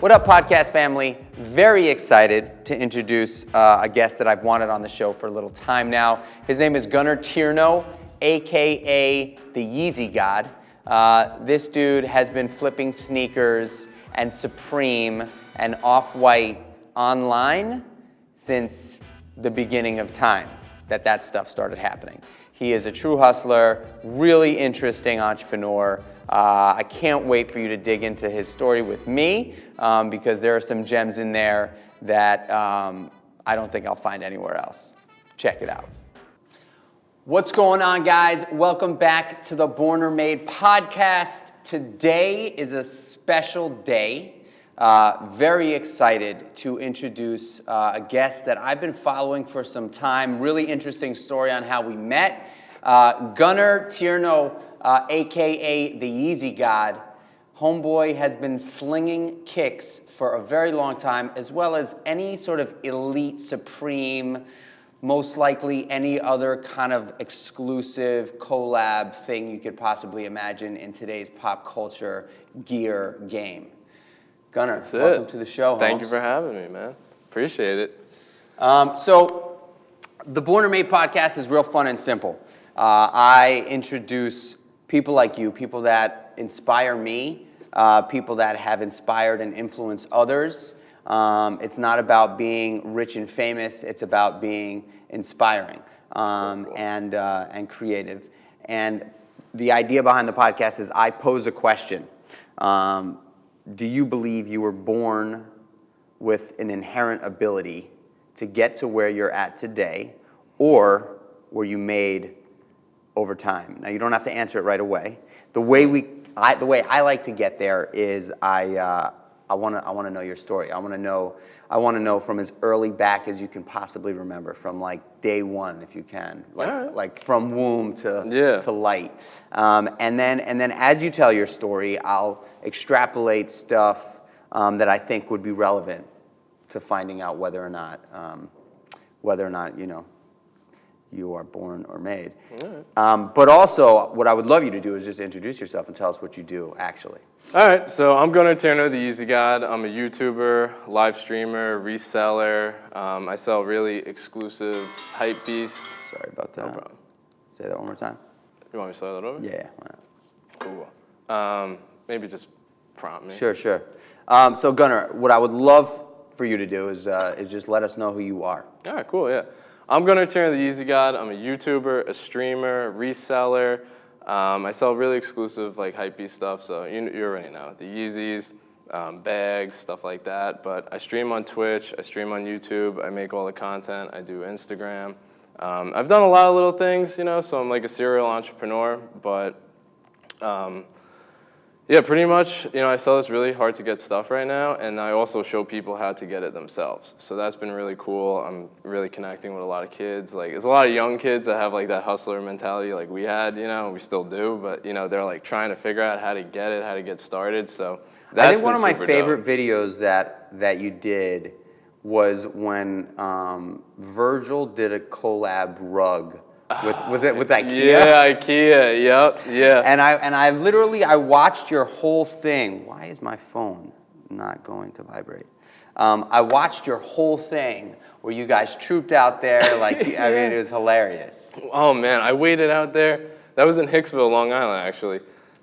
What up, podcast family? Very excited to introduce a guest that I've wanted on the show for a little time now. His name is Gunnar Tierno, aka the Yeezy God. This dude has been flipping sneakers and Supreme and Off-White online since the beginning of time that stuff started happening. He is a true hustler, really interesting entrepreneur. I can't wait for you to dig into his story with me because there are some gems in there that I don't think I'll find anywhere else. Check it out. What's going on, guys? Welcome back to the Born or Made podcast. Today is a special day. Very excited to introduce a guest that I've been following for some time. Really interesting story on how we met. Gunnar Tierno, aka the Yeezy God. Homeboy has been slinging kicks for a very long time, as well as any sort of elite, supreme, most likely any other kind of exclusive collab thing you could possibly imagine in today's pop culture gear game. Gunnar, welcome to the show. Thank you for having me, man. Appreciate it. So the Born or Made podcast is real fun and simple. I introduce people like you, people that inspire me, people that have inspired and influenced others. It's not about being rich and famous. It's about being inspiring and creative. And the idea behind the podcast is I pose a question. Do you believe you were born with an inherent ability to get to where you're at today, or were you made over time? Now, you don't have to answer it right away. The way I like to get there is I want to know your story. I want to know from as early back as you can possibly remember, from like day one, if you can, like from womb to light. And then as you tell your story, I'll extrapolate stuff that I think would be relevant to finding out whether or not you are born or made. But also, what I would love you to do is just introduce yourself and tell us what you do, actually. All right, so I'm Gunnar Tierno, the Yeezy God. I'm a YouTuber, live streamer, reseller. I sell really exclusive hype beast. Sorry about that. No problem. Say that one more time. You want me to start that over? Yeah. Cool. Maybe just prompt me. Sure. So Gunnar, what I would love for you to do is just let us know who you are. All right, cool, yeah. I'm Gunnar Tierno, the Yeezy God. I'm a YouTuber, a streamer, reseller. I sell really exclusive like hypebeast stuff, so you already know. The Yeezys, bags, stuff like that. But I stream on Twitch, I stream on YouTube, I make all the content, I do Instagram. I've done a lot of little things, so I'm like a serial entrepreneur, but yeah, pretty much, I sell this really hard to get stuff right now, and I also show people how to get it themselves. So that's been really cool. I'm really connecting with a lot of kids. Like, there's a lot of young kids that have like that hustler mentality like we had, we still do, but they're like trying to figure out how to get it, how to get started. So that's I think one of my favorite videos that you did was when Virgil did a collab rug. Was it with IKEA? Yeah, IKEA. Yep. Yeah. And I watched your whole thing. Why is my phone not going to vibrate? I watched your whole thing where you guys trooped out there. Like, I mean, it was hilarious. Oh man, I waited out there. That was in Hicksville, Long Island, actually.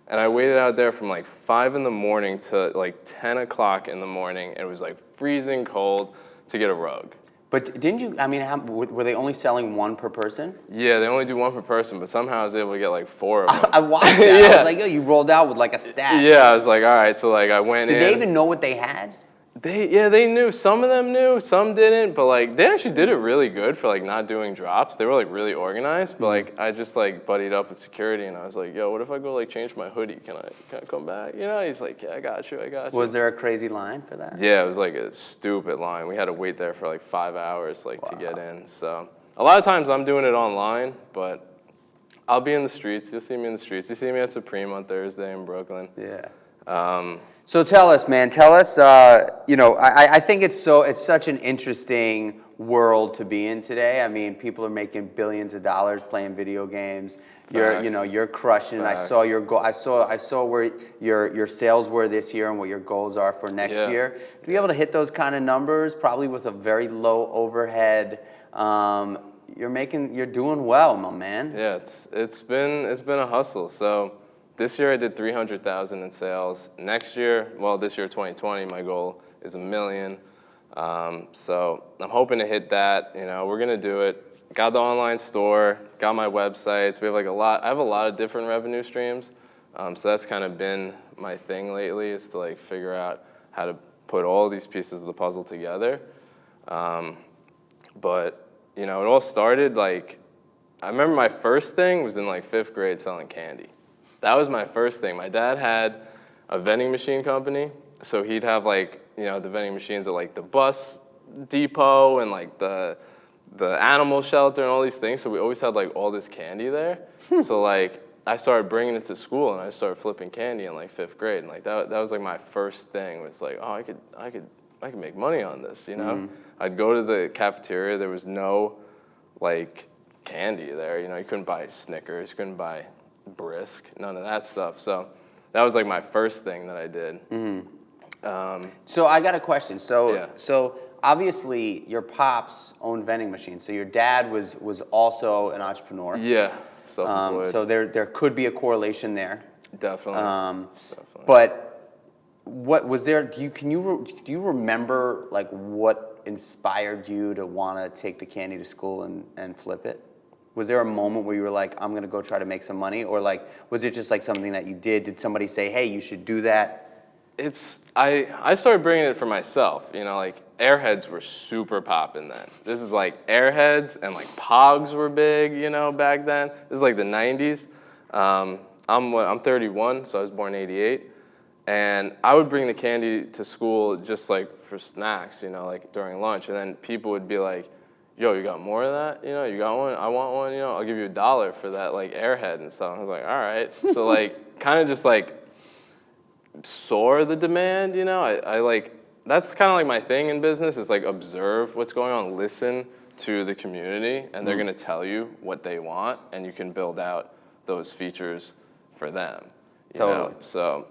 And I waited out there from like 5 in the morning to like 10 o'clock in the morning. And it was like freezing cold to get a rug. But didn't you, were they only selling one per person? Yeah, they only do one per person, but somehow I was able to get like 4 of them. I watched that. Yeah. I was like, yo, you rolled out with like a stack. Yeah, I was like, all right, so like I went in. Did they even know what they had? They knew. Some of them knew, some didn't, but like they actually did it really good for like not doing drops. They were like really organized, but like I just like buddied up with security and I was like, yo, what if I go like change my hoodie? Can I come back? He's like, yeah, I got you. Was there a crazy line for that? Yeah, it was like a stupid line. We had to wait there for like 5 hours to get in. So a lot of times I'm doing it online, but I'll be in the streets. You'll see me in the streets. You see me at Supreme on Thursday in Brooklyn. Yeah. So tell us, man. Tell us. I think it's such an interesting world to be in today. I mean, people are making billions of dollars playing video games. You're crushing. Facts. I saw your goal. I saw where your sales were this year and what your goals are for next year. To be able to hit those kind of numbers, probably with a very low overhead, you're doing well, my man. Yeah, it's been a hustle. So this year I did 300,000 in sales. Next year, this year 2020, my goal is $1 million. So I'm hoping to hit that. We're gonna do it. Got the online store, got my websites. We have I have a lot of different revenue streams. So that's kind of been my thing lately, is to figure out how to put all these pieces of the puzzle together. But it all started I remember my first thing was in 5th grade selling candy. That was my first thing. My dad had a vending machine company, so he'd have the vending machines at the bus depot and the animal shelter and all these things. So we always had all this candy there. So I started bringing it to school and I started flipping candy in 5th grade. And that was my first thing. Was I could make money on this. I'd go to the cafeteria. There was no candy there. You couldn't buy Snickers. You couldn't buy Brisk. None of that stuff. So that was my first thing that I did. So I got a question. So obviously your pops owned vending machines. So your dad was also an entrepreneur. Yeah, self-employed. So there could be a correlation there. Definitely. Definitely. But what was there? Do you remember what inspired you to want to take the candy to school and flip it? Was there a moment where you were I'm going to go try to make some money, or was it just something that you did? Did somebody say, hey, you should do that? I started bringing it for myself. Airheads were super poppin' then. This is Airheads and Pogs were big, back then. This is the 90s. I'm 31, so I was born in '88. And I would bring the candy to school just for snacks, during lunch. And then people would be yo, you got more of that? You got one? I want one, I'll give you $1 for that Airhead and stuff. I was all right. So kind of just soar the demand, I that's kind of my thing in business, is observe what's going on, listen to the community, and they're gonna tell you what they want, and you can build out those features for them. You know? So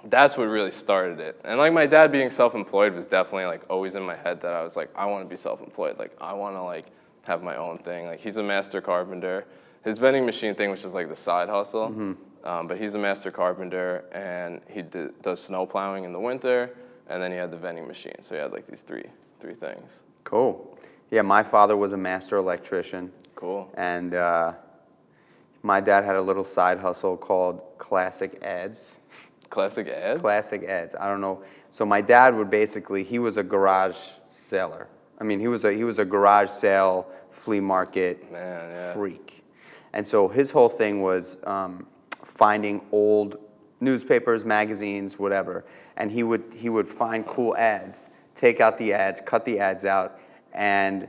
that's what really started it. And my dad being self-employed was definitely always in my head, that I was I want to be self-employed. I want to have my own thing. He's a master carpenter. His vending machine thing was just the side hustle. But he's a master carpenter, and he does snow plowing in the winter, and then he had the vending machine. So he had these three things. Cool. Yeah, my father was a master electrician. Cool. And my dad had a little side hustle called Classic Ads. Classic Ads? Classic Ads. I don't know. So my dad would he was a garage seller. I mean, he was a garage sale, flea market freak. And so his whole thing was finding old newspapers, magazines, whatever, and he would find cool ads, take out the ads, cut the ads out, and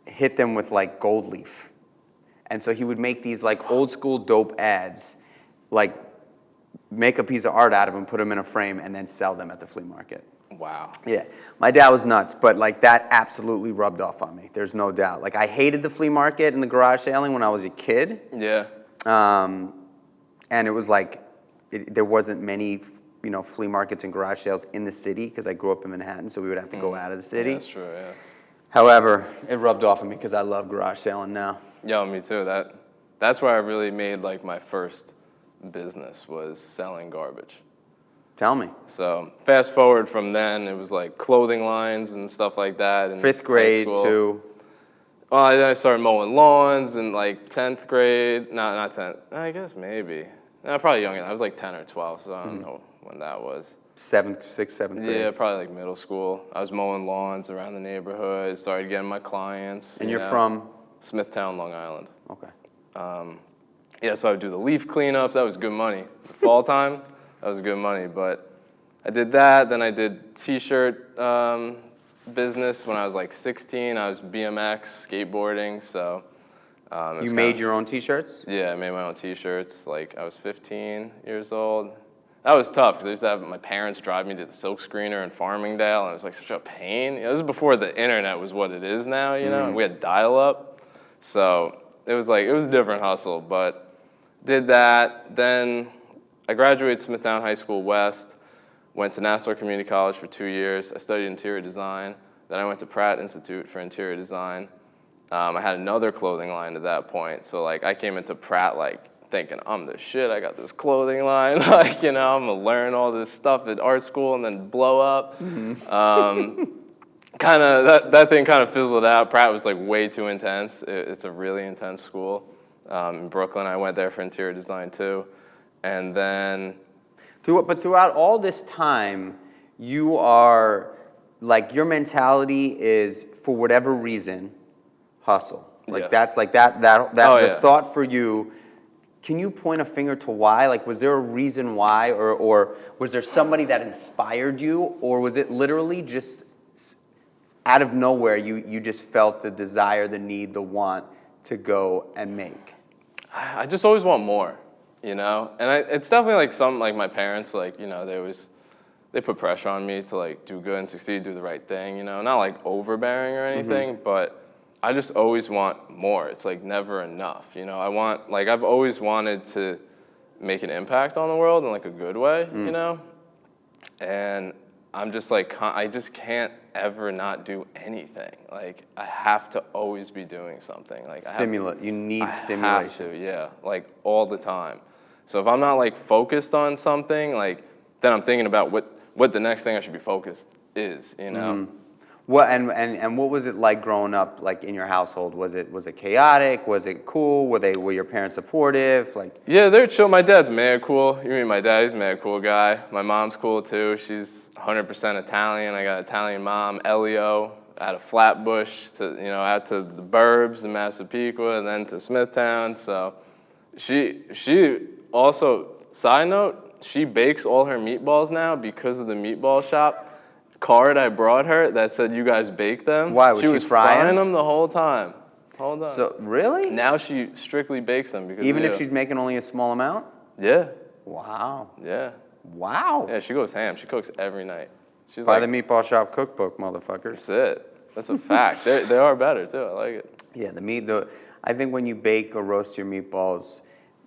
hit them with gold leaf. And so he would make these old school dope ads, make a piece of art out of them, put them in a frame, and then sell them at the flea market. Wow. Yeah, my dad was nuts, but that absolutely rubbed off on me. There's no doubt. I hated the flea market and the garage selling when I was a kid. Yeah. And it was there wasn't many, flea markets and garage sales in the city, because I grew up in Manhattan, so we would have to go out of the city. Yeah, that's true, yeah. However, it rubbed off on me because I love garage selling now. Yeah, me too. That's where I really made my first business, was selling garbage. Tell me. So fast forward from then, it was clothing lines and stuff like that. In 5th grade to... Well, I started mowing lawns in 10th grade. No, not 10th. I guess maybe. No, probably younger. I was 10 or 12, so I don't know when that was. 6th, 7th grade? Yeah, probably middle school. I was mowing lawns around the neighborhood, started getting my clients. And you're from? Smithtown, Long Island. Okay. Yeah, so I would do the leaf cleanups. That was good money. Fall time, that was good money. But I did that. Then I did T-shirt business when I was 16. I was BMX, skateboarding. So You made your own T-shirts? Yeah, I made my own T-shirts. Like, I was 15 years old. That was tough because I used to have my parents drive me to the silk screener in Farmingdale, and it was like such a pain. You know, this is before the internet was what it is now, you know, and we had dial-up. So it was a different hustle, but did that. Then I graduated Smithtown High School West, went to Nassau Community College for 2 years. I studied interior design. Then I went to Pratt Institute for interior design. I had another clothing line at that point. So like I came into Pratt like thinking I'm the shit. I got this clothing line. Like, you know, I'm gonna learn all this stuff at art school and then blow up. Kind of that thing kind of fizzled out. Pratt was like way too intense. It's a really intense school. In Brooklyn, I went there for interior design too. And then Throughout all this time, you are like your mentality is for whatever reason, hustle. Like that's like the thought for you. Can you point a finger to why? Like, was there a reason why, or was there somebody that inspired you, or was it literally just out of nowhere you just felt the desire, the need, the want to go and make? I just always want more, you know? And it's definitely like my parents, like, you know, they put pressure on me to like do good and succeed, do the right thing, you know? Not like overbearing or anything, but I just always want more. It's like never enough, you know? I've always wanted to make an impact on the world in like a good way, you know? And I'm just like, I just can't ever not do anything. Like, I have to always be doing something. Like, You need stimulation. I have to, yeah, like all the time. So if I'm not like focused on something, like, then I'm thinking about what the next thing I should be focused is, you know? What and what was it like growing up, like in your household? Was it chaotic? Was it cool? Were your parents supportive? Like, yeah, they're chill. My dad's mad cool. You mean my dad? He's a mad cool guy. My mom's cool too. She's 100% Italian. I got an Italian mom, Elio, out of Flatbush out to the burbs in Massapequa, and then to Smithtown. So she also, side note, she bakes all her meatballs now because of the meatball shop card I brought her that said you guys bake them. Why? Was she was frying them the whole time. Hold on. So really? Now she strictly bakes them because even if she's making only a small amount? Yeah. Wow. Yeah. Wow. Yeah, she goes ham. She cooks every night. She's Buy like the Meatball Shop cookbook, motherfuckers. That's it. That's a fact. They are better too. I like it. Yeah, I think when you bake or roast your meatballs,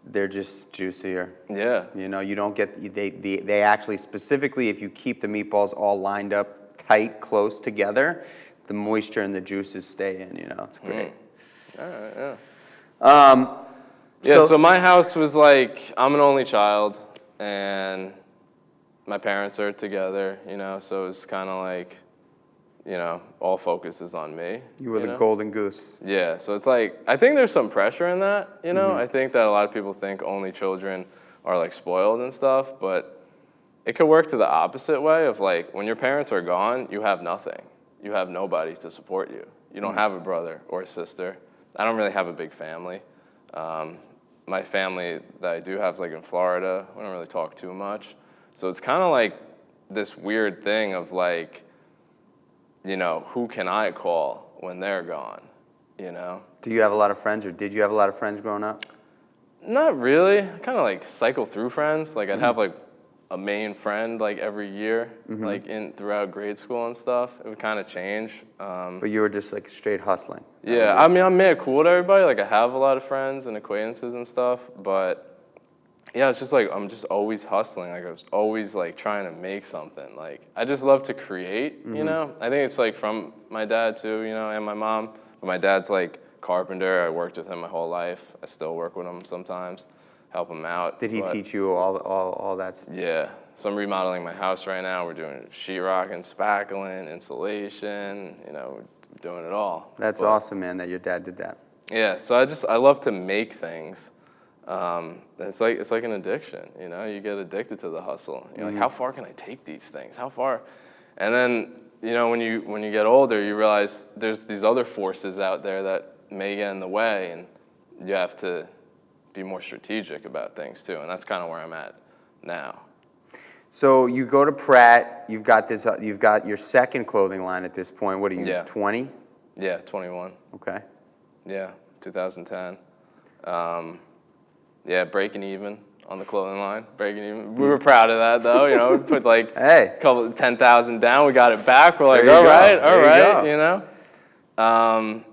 they're just juicier. Yeah. You know, you don't get they actually specifically if you keep the meatballs all lined up tight, close together, the moisture and the juices stay in. You know, it's great. All right. Yeah. So my house was like I'm an only child, and my parents are together. You know, so it's kind of like, you know, all focus is on me. You were the golden goose. Yeah, so it's like, I think there's some pressure in that, you know? I think that a lot of people think only children are like spoiled and stuff, but it could work to the opposite way of like, when your parents are gone, you have nothing. You have nobody to support you. You don't have a brother or a sister. I don't really have a big family. My family that I do have is like in Florida. We don't really talk too much. So it's kind of like this weird thing of like, you know, who can I call when they're gone, you know? Do you have a lot of friends, or did you have a lot of friends growing up? Not really. I kind of like cycle through friends. Like I'd have like a main friend like every year, like throughout grade school and stuff. It would kind of change. But you were just like straight hustling. Yeah, I mean, I'm mad cool to everybody. Like I have a lot of friends and acquaintances and stuff, but yeah, it's just like I'm just always hustling. Like I was always like trying to make something. Like I just love to create, you know? I think it's like from my dad too, you know, and my mom. But my dad's like carpenter. I worked with him my whole life. I still work with him sometimes, help him out. Did he teach you all that stuff? Yeah. So I'm remodeling my house right now. We're doing sheetrocking, spackling, insulation, you know, we're doing it all. That's awesome, man, that your dad did that. Yeah, so I love to make things. It's like an addiction, you know. You get addicted to the hustle. You're like, how far can I take these things? How far? And then, you know, when you get older, you realize there's these other forces out there that may get in the way, and you have to be more strategic about things too. And that's kind of where I'm at now. So you go to Pratt. You've got your second clothing line at this point. What are you? 20? Yeah, 21. Okay. Yeah. 2010. Yeah, breaking even on the clothing line, breaking even. We were proud of that though, you know. We put like Hey. a couple 10,000 down. We got it back. We're like, There you all go. right, There you go. you know.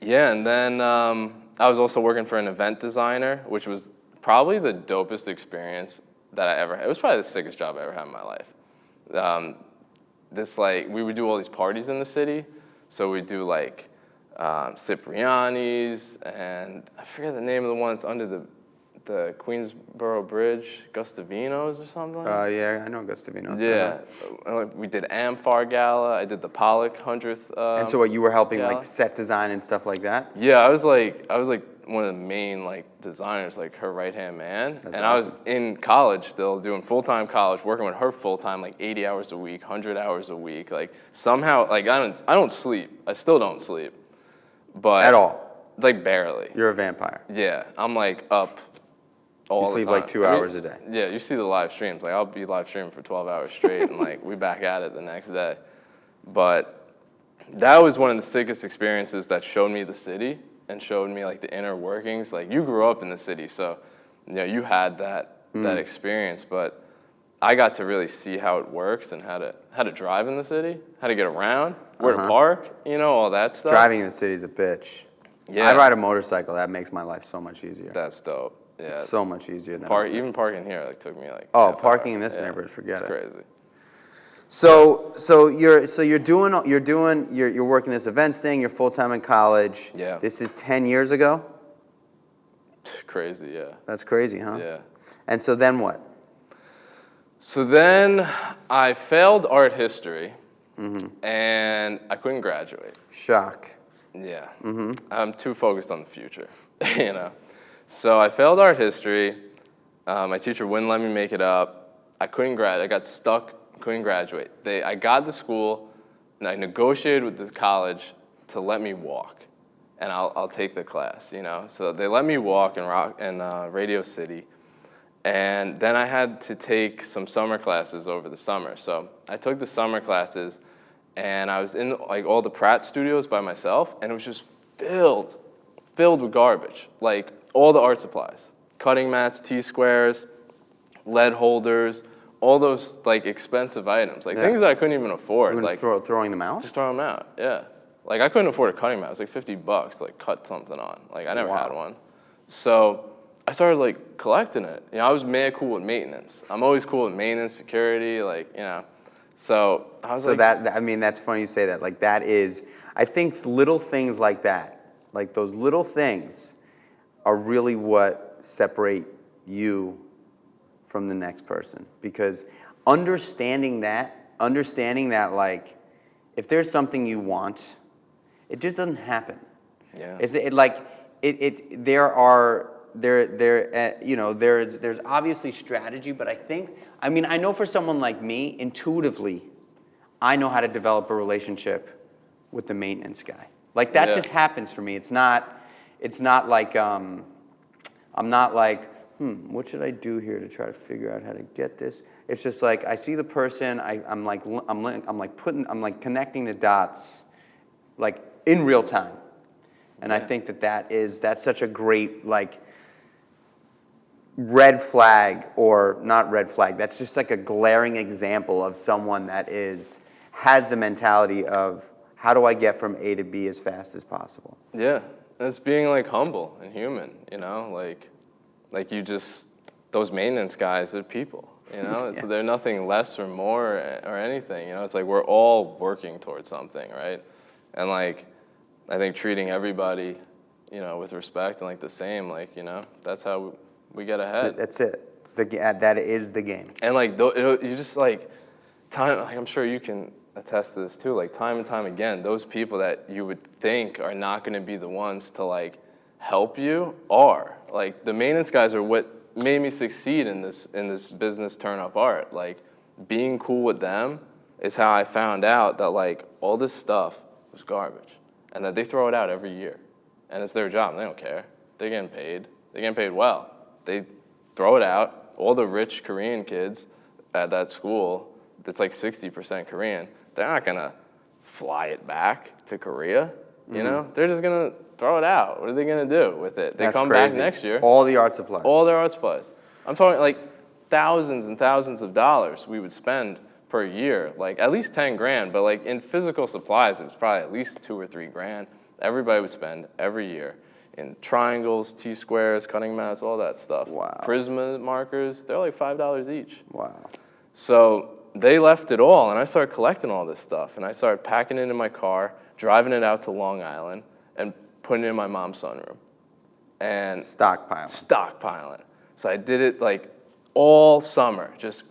Yeah, and then I was also working for an event designer, which was probably the dopest experience that I ever had. It was probably the sickest job I ever had in my life. We would do all these parties in the city. So we'd do like Cipriani's, and I forget the name of the one that's under the Queensboro Bridge, Gustavino's or something. Yeah, I know Gustavino. Yeah, we did Amphar Gala. I did the Pollock 100th. And so what, you were helping Gala. like set design and stuff like that? Yeah, I was like one of the main like designers, like her right-hand man. That's and awesome. I was in college still, doing full-time college, working with her full-time, like 80 hours a week, 100 hours a week. Like somehow, like I don't sleep. I still don't sleep. But At all? Like barely. You're a vampire. Yeah, I'm like up all the time. You sleep like 2 hours a day. Yeah, you see the live streams. Like I'll be live streaming for 12 hours straight, and like we back at it the next day. But that was one of the sickest experiences that showed me the city and showed me like the inner workings. Like you grew up in the city, so you know you had that experience. But I got to really see how it works and how to drive in the city, how to get around, where to park, you know, all that stuff. Driving in the city is a bitch. Yeah. I ride a motorcycle. That makes my life so much easier. That's dope. Yeah. It's so much easier than Even parking here like took me like. Oh, half parking hour. in this neighborhood, forget it's it. Crazy. So you're working this events thing. You're full time in college. Yeah. This is 10 years ago. Crazy, yeah. That's crazy, huh? Yeah. And so then what? So then I failed art history, and I couldn't graduate. Shock. Yeah. I'm too focused on the future, you know. So I failed art history. My teacher wouldn't let me make it up. I couldn't graduate. I got stuck. Couldn't graduate. I got to school, and I negotiated with the college to let me walk, and I'll take the class, you know. So they let me walk in Radio City, and then I had to take some summer classes over the summer. So I took the summer classes, and I was in like all the Pratt studios by myself, and it was just filled with garbage, like all the art supplies, cutting mats, T-squares, lead holders, all those like expensive items, like things that I couldn't even afford. You were Like throwing them out? just throw them out, yeah. Like I couldn't afford a cutting mat. It was like $50 to like cut something on. Like I never had one. So I started like collecting it. You know, I was mad cool with maintenance. I'm always cool with maintenance, security, like, you know. So I was I mean, that's funny you say that. Like that is, I think little things like that, like those little things are really what separate you from the next person. Because understanding that like, if there's something you want, it just doesn't happen. Yeah. There's obviously strategy, but I know for someone like me, intuitively, I know how to develop a relationship with the maintenance guy. Like that just happens for me. It's not like I'm not like, what should I do here to try to figure out how to get this? It's just like I see the person, I'm connecting the dots, like in real time, and I think that's such a great like red flag, or not red flag. That's just like a glaring example of someone that has the mentality of how do I get from A to B as fast as possible. Yeah, and it's being like humble and human, you know, like you just, those maintenance guys, they're people, you know? They're nothing less or more or anything, you know? It's like we're all working towards something, right? And like, I think treating everybody, you know, with respect and like the same, like, you know, that's how we get ahead. That's it. That is the game. And like, you just like, I'm sure you can attest to this too, like time and time again, those people that you would think are not gonna be the ones to like help you are. Like the maintenance guys are what made me succeed in this business turn up art. Like being cool with them is how I found out that like all this stuff was garbage and that they throw it out every year. And it's their job, and they don't care. They're getting paid. They're getting paid well. They throw it out. All the rich Korean kids at that school, that's like 60% Korean, they're not gonna fly it back to Korea. You know? They're just gonna throw it out. What are they going to do with it? They That's come crazy. back next year. All the art supplies. All their art supplies. I'm talking like thousands and thousands of dollars we would spend per year, like at least 10 grand, but like in physical supplies, it was probably at least 2 or 3 grand. Everybody would spend every year in triangles, T-squares, cutting mats, all that stuff. Wow. Prisma markers, they're like $5 each. Wow. So they left it all, and I started collecting all this stuff, and I started packing it in my car, driving it out to Long Island, and putting it in my mom's sunroom. And stockpiling. So I did it like all summer, just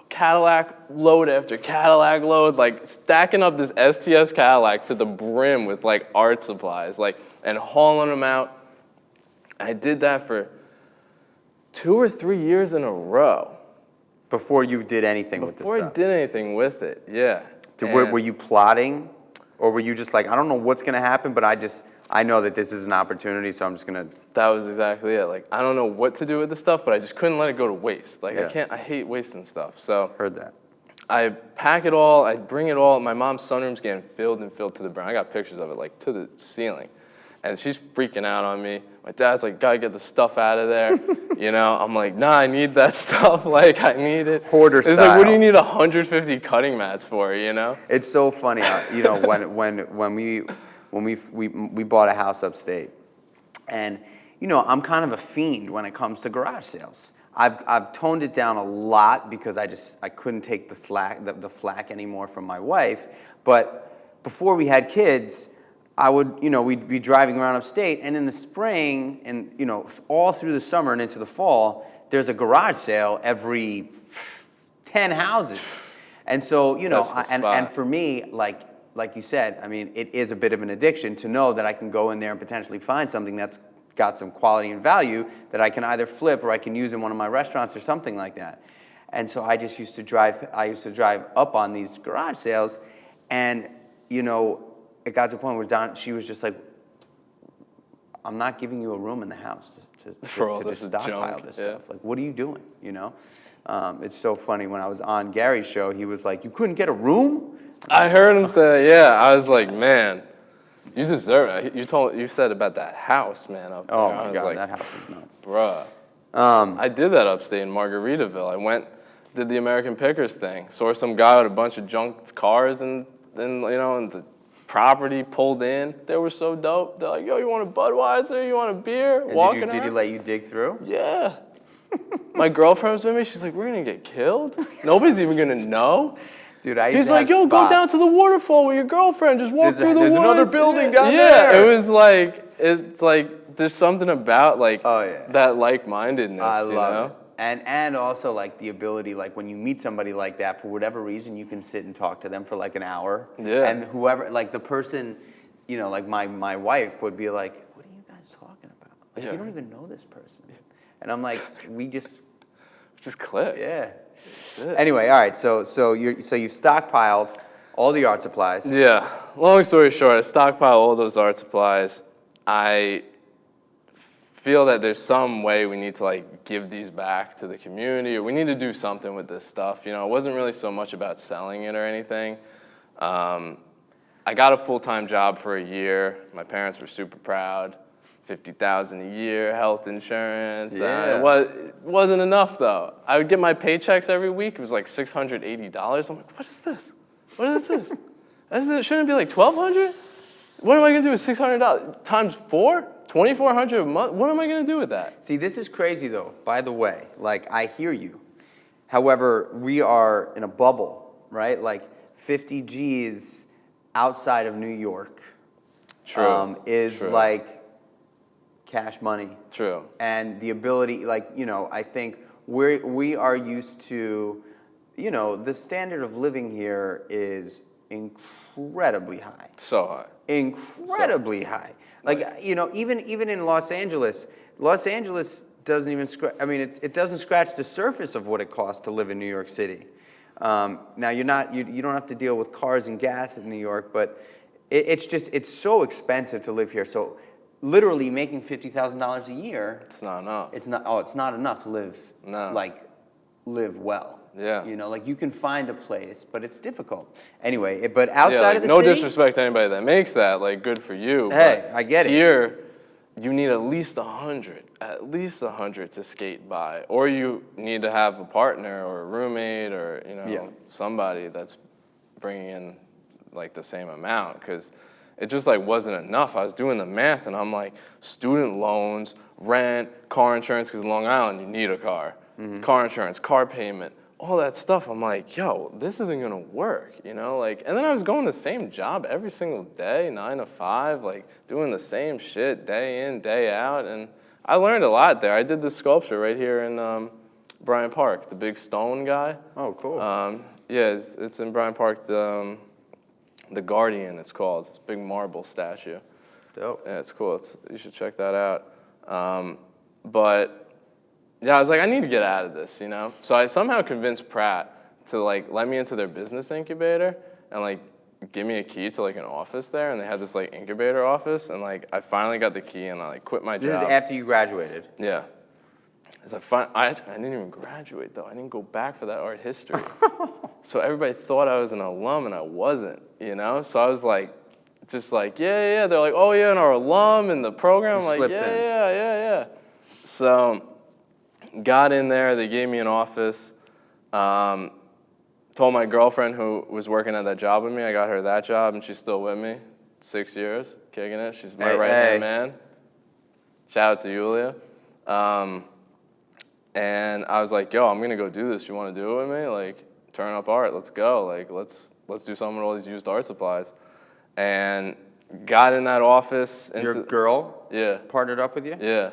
Cadillac load after Cadillac load, like stacking up this STS Cadillac to the brim with like art supplies, like, and hauling them out. I did that for 2 or 3 years in a row. Before you did anything with this stuff? Before I did anything with it, yeah. Were you plotting, or were you just like, I don't know what's going to happen, but I know that this is an opportunity, so I'm just going to... That was exactly it. Like, I don't know what to do with this stuff, but I just couldn't let it go to waste. Like, I hate wasting stuff. So Heard that. I pack it all, I bring it all. My mom's sunroom's getting filled and filled to the brim. I got pictures of it, like, to the ceiling. And she's freaking out on me. My dad's like, gotta get the stuff out of there. You know, I'm like, nah, I need that stuff. Like, I need it. Hoarder style. It's like, what do you need 150 cutting mats for, you know? It's so funny how, you know, when we bought a house upstate, and, you know, I'm kind of a fiend when it comes to garage sales. I've toned it down a lot because I couldn't take the flack anymore from my wife. But before we had kids, we'd be driving around upstate, and in the spring, and, you know, all through the summer and into the fall, there's a garage sale every 10 houses. And so, you know, and for me, like you said, I mean, it is a bit of an addiction to know that I can go in there and potentially find something that's got some quality and value that I can either flip or I can use in one of my restaurants or something like that. And so I used to drive up on these garage sales, and, you know, it got to a point where she was just like, I'm not giving you a room in the house to just stockpile this stuff. Like, what are you doing, you know? It's so funny. When I was on Gary's show, he was like, you couldn't get a room? I heard him say, yeah. I was like, man, you deserve it. You said about that house, man, up there. Oh, my God, that house is nuts. Bruh. I did that upstate in Margaritaville. I went, did the American Pickers thing. Saw some guy with a bunch of junked cars and the property pulled in. They were so dope. They're like, yo, you want a Budweiser? You want a beer? And did he let you dig through? Yeah. My girlfriend was with me. She's like, we're going to get killed? Nobody's even going to know? Dude, He's like, yo, go down to the waterfall with your girlfriend. Just walk through the woods. There's another building down there. Yeah, it's like, there's something about, like, that like-mindedness, I love it. And also, like, the ability, like, when you meet somebody like that, for whatever reason, you can sit and talk to them for, like, an hour. Yeah. And whoever, like, the person, you know, like, my wife would be like, what are you guys talking about? Like, you don't even know this person. And I'm like, we just click. Yeah. That's it. Anyway, all right, so you've stockpiled all the art supplies. Yeah. Long story short, I stockpiled all those art supplies. I feel that there's some way we need to, like, give these back to the community, or we need to do something with this stuff. You know, it wasn't really so much about selling it or anything. I got a full-time job for a year. My parents were super proud. $50,000 a year, health insurance. Yeah. It wasn't enough, though. I would get my paychecks every week. It was like $680. I'm like, what is this? What is this? Shouldn't it be like $1,200? What am I going to do with $600? Times 4? $2,400 a month? What am I going to do with that? See, this is crazy, though, by the way. Like, I hear you. However, we are in a bubble, right? Like, 50 G's outside of New York is like cash money. True. And the ability, like, you know, I think we are used to, you know, the standard of living here is incredibly high. So high. Incredibly high. Like, you know, even in Los Angeles doesn't even it doesn't scratch the surface of what it costs to live in New York City. Now you don't have to deal with cars and gas in New York, but it's so expensive to live here. So literally making $50,000 a year, it's not enough. It's not enough to live live well. Yeah. You know, like you can find a place, but it's difficult. Anyway, but outside of the no city, disrespect to anybody that makes that, like, good for you. Hey, but I get it. Here, you need at least 100 to skate by, or you need to have a partner or a roommate or, you know, somebody that's bringing in like the same amount, because it just like wasn't enough. I was doing the math and I'm like, student loans, rent, car insurance, because in Long Island you need a car, car insurance, car payment, all that stuff. I'm like, yo, this isn't gonna work, you know? Like, and then I was going the same job every single day, 9 to 5, like doing the same shit day in, day out. And I learned a lot there. I did this sculpture right here in Bryant Park, the big stone guy. Oh, cool. Yeah, it's in Bryant Park, the Guardian it's called. It's a big marble statue. Dope. Yeah, it's cool. You should check that out. But yeah, I was like, I need to get out of this, you know? So I somehow convinced Pratt to like let me into their business incubator and like give me a key to like an office there. And they had this like incubator office, and like I finally got the key and I like quit my job. This is after you graduated. Yeah. I didn't even graduate though. I didn't go back for that art history. So everybody thought I was an alum and I wasn't, you know? So I was like, just like, yeah. They're like, oh yeah, and our alum in the program. I'm like, yeah. So got in there, they gave me an office. Told my girlfriend who was working at that job with me, I got her that job and she's still with me. 6 years, kicking it. She's my right-hand man. Shout out to Yulia. And I was like, yo, I'm gonna go do this. You wanna do it with me? Like, turn up art, let's go. Like, let's do something with all these used art supplies. And got in that office. Your girl? Yeah. Partnered up with you? Yeah.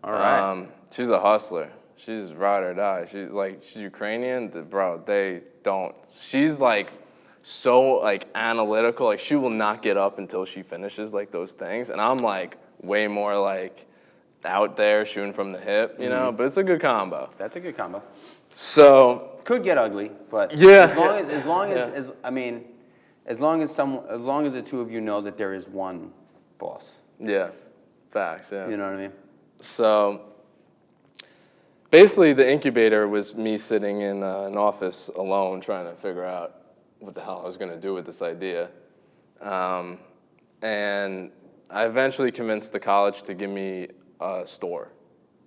All right. She's a hustler. She's ride or die. She's Ukrainian, bro, she's like so like analytical. Like she will not get up until she finishes like those things. And I'm like way more like out there shooting from the hip, you know, but it's a good combo. That's a good combo. So could get ugly, but yeah, as long as the two of you know that there is one boss. Yeah, facts. Yeah, you know what I mean. So basically, the incubator was me sitting in an office alone, trying to figure out what the hell I was going to do with this idea, and I eventually convinced the college to give me a store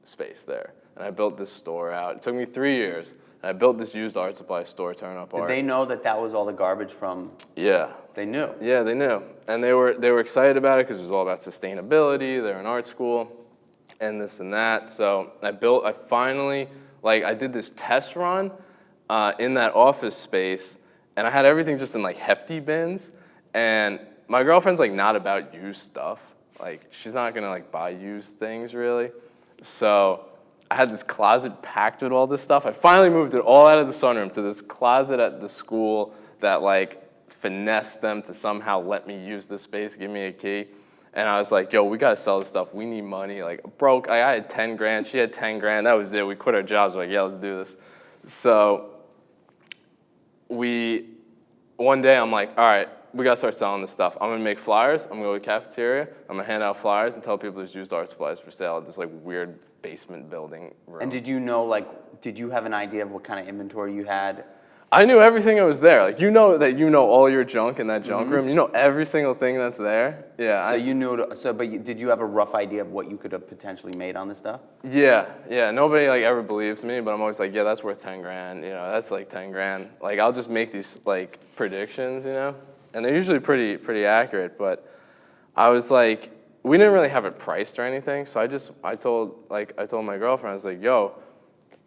space there. And I built this store out. It took me 3 years. And I built this used art supply store, Turn Up Art. Did they know that was all the garbage from? Yeah. They knew? Yeah, they knew. And they were excited about it because it was all about sustainability. They're an art school and this and that. So I did this test run in that office space. And I had everything just in like hefty bins. And my girlfriend's like not about used stuff. Like, she's not gonna like buy used things really. So I had this closet packed with all this stuff. I finally moved it all out of the sunroom to this closet at the school that like finessed them to somehow let me use this space, give me a key. And I was like, yo, we gotta sell this stuff. We need money. Like broke, I had 10 grand, she had 10 grand. That was it. We quit our jobs. We're like, yeah, let's do this. So one day I'm like, all right, we gotta start selling this stuff. I'm gonna make flyers. I'm gonna go to the cafeteria. I'm gonna hand out flyers and tell people there's used art supplies for sale at this like weird basement building room. And did you have an idea of what kind of inventory you had? I knew everything that was there. Like, you know all your junk in that junk room. You know every single thing that's there. Yeah. So you knew. Did you have a rough idea of what you could have potentially made on this stuff? Yeah. Nobody like ever believes me, but I'm always like, yeah, that's worth 10 grand. You know, that's like 10 grand. Like, I'll just make these like predictions, you know, and they're usually pretty accurate. But I was like, we didn't really have it priced or anything, so I told my girlfriend, I was like, yo,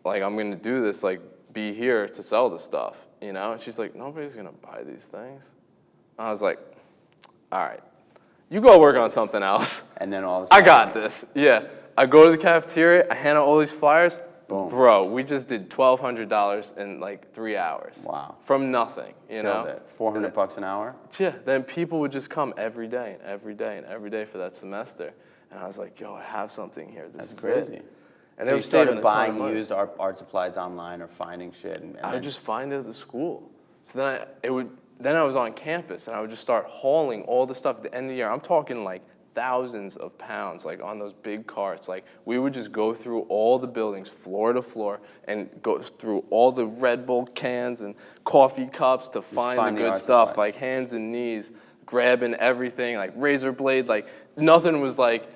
like I'm gonna do this, like be here to sell the stuff, you know? And she's like, nobody's gonna buy these things. I was like, all right, you go work on something else. And then all of a sudden, I got this, yeah. I go to the cafeteria, I hand out all these flyers. Boom. Bro, we just did $1,200 in like 3 hours. Wow. From nothing, you know? $400 an hour? Yeah, then people would just come every day and every day and every day for that semester. And I was like, yo, I have something here. This is crazy. It. And so they you started buying used used art supplies online or finding shit? I would just find it at the school. So then I was on campus and I would just start hauling all the stuff at the end of the year. I'm talking like thousands of pounds, like on those big carts. Like we would just go through all the buildings, floor to floor, and go through all the Red Bull cans and coffee cups to find the good stuff, like hands and knees, grabbing everything, like razor blade, like nothing was like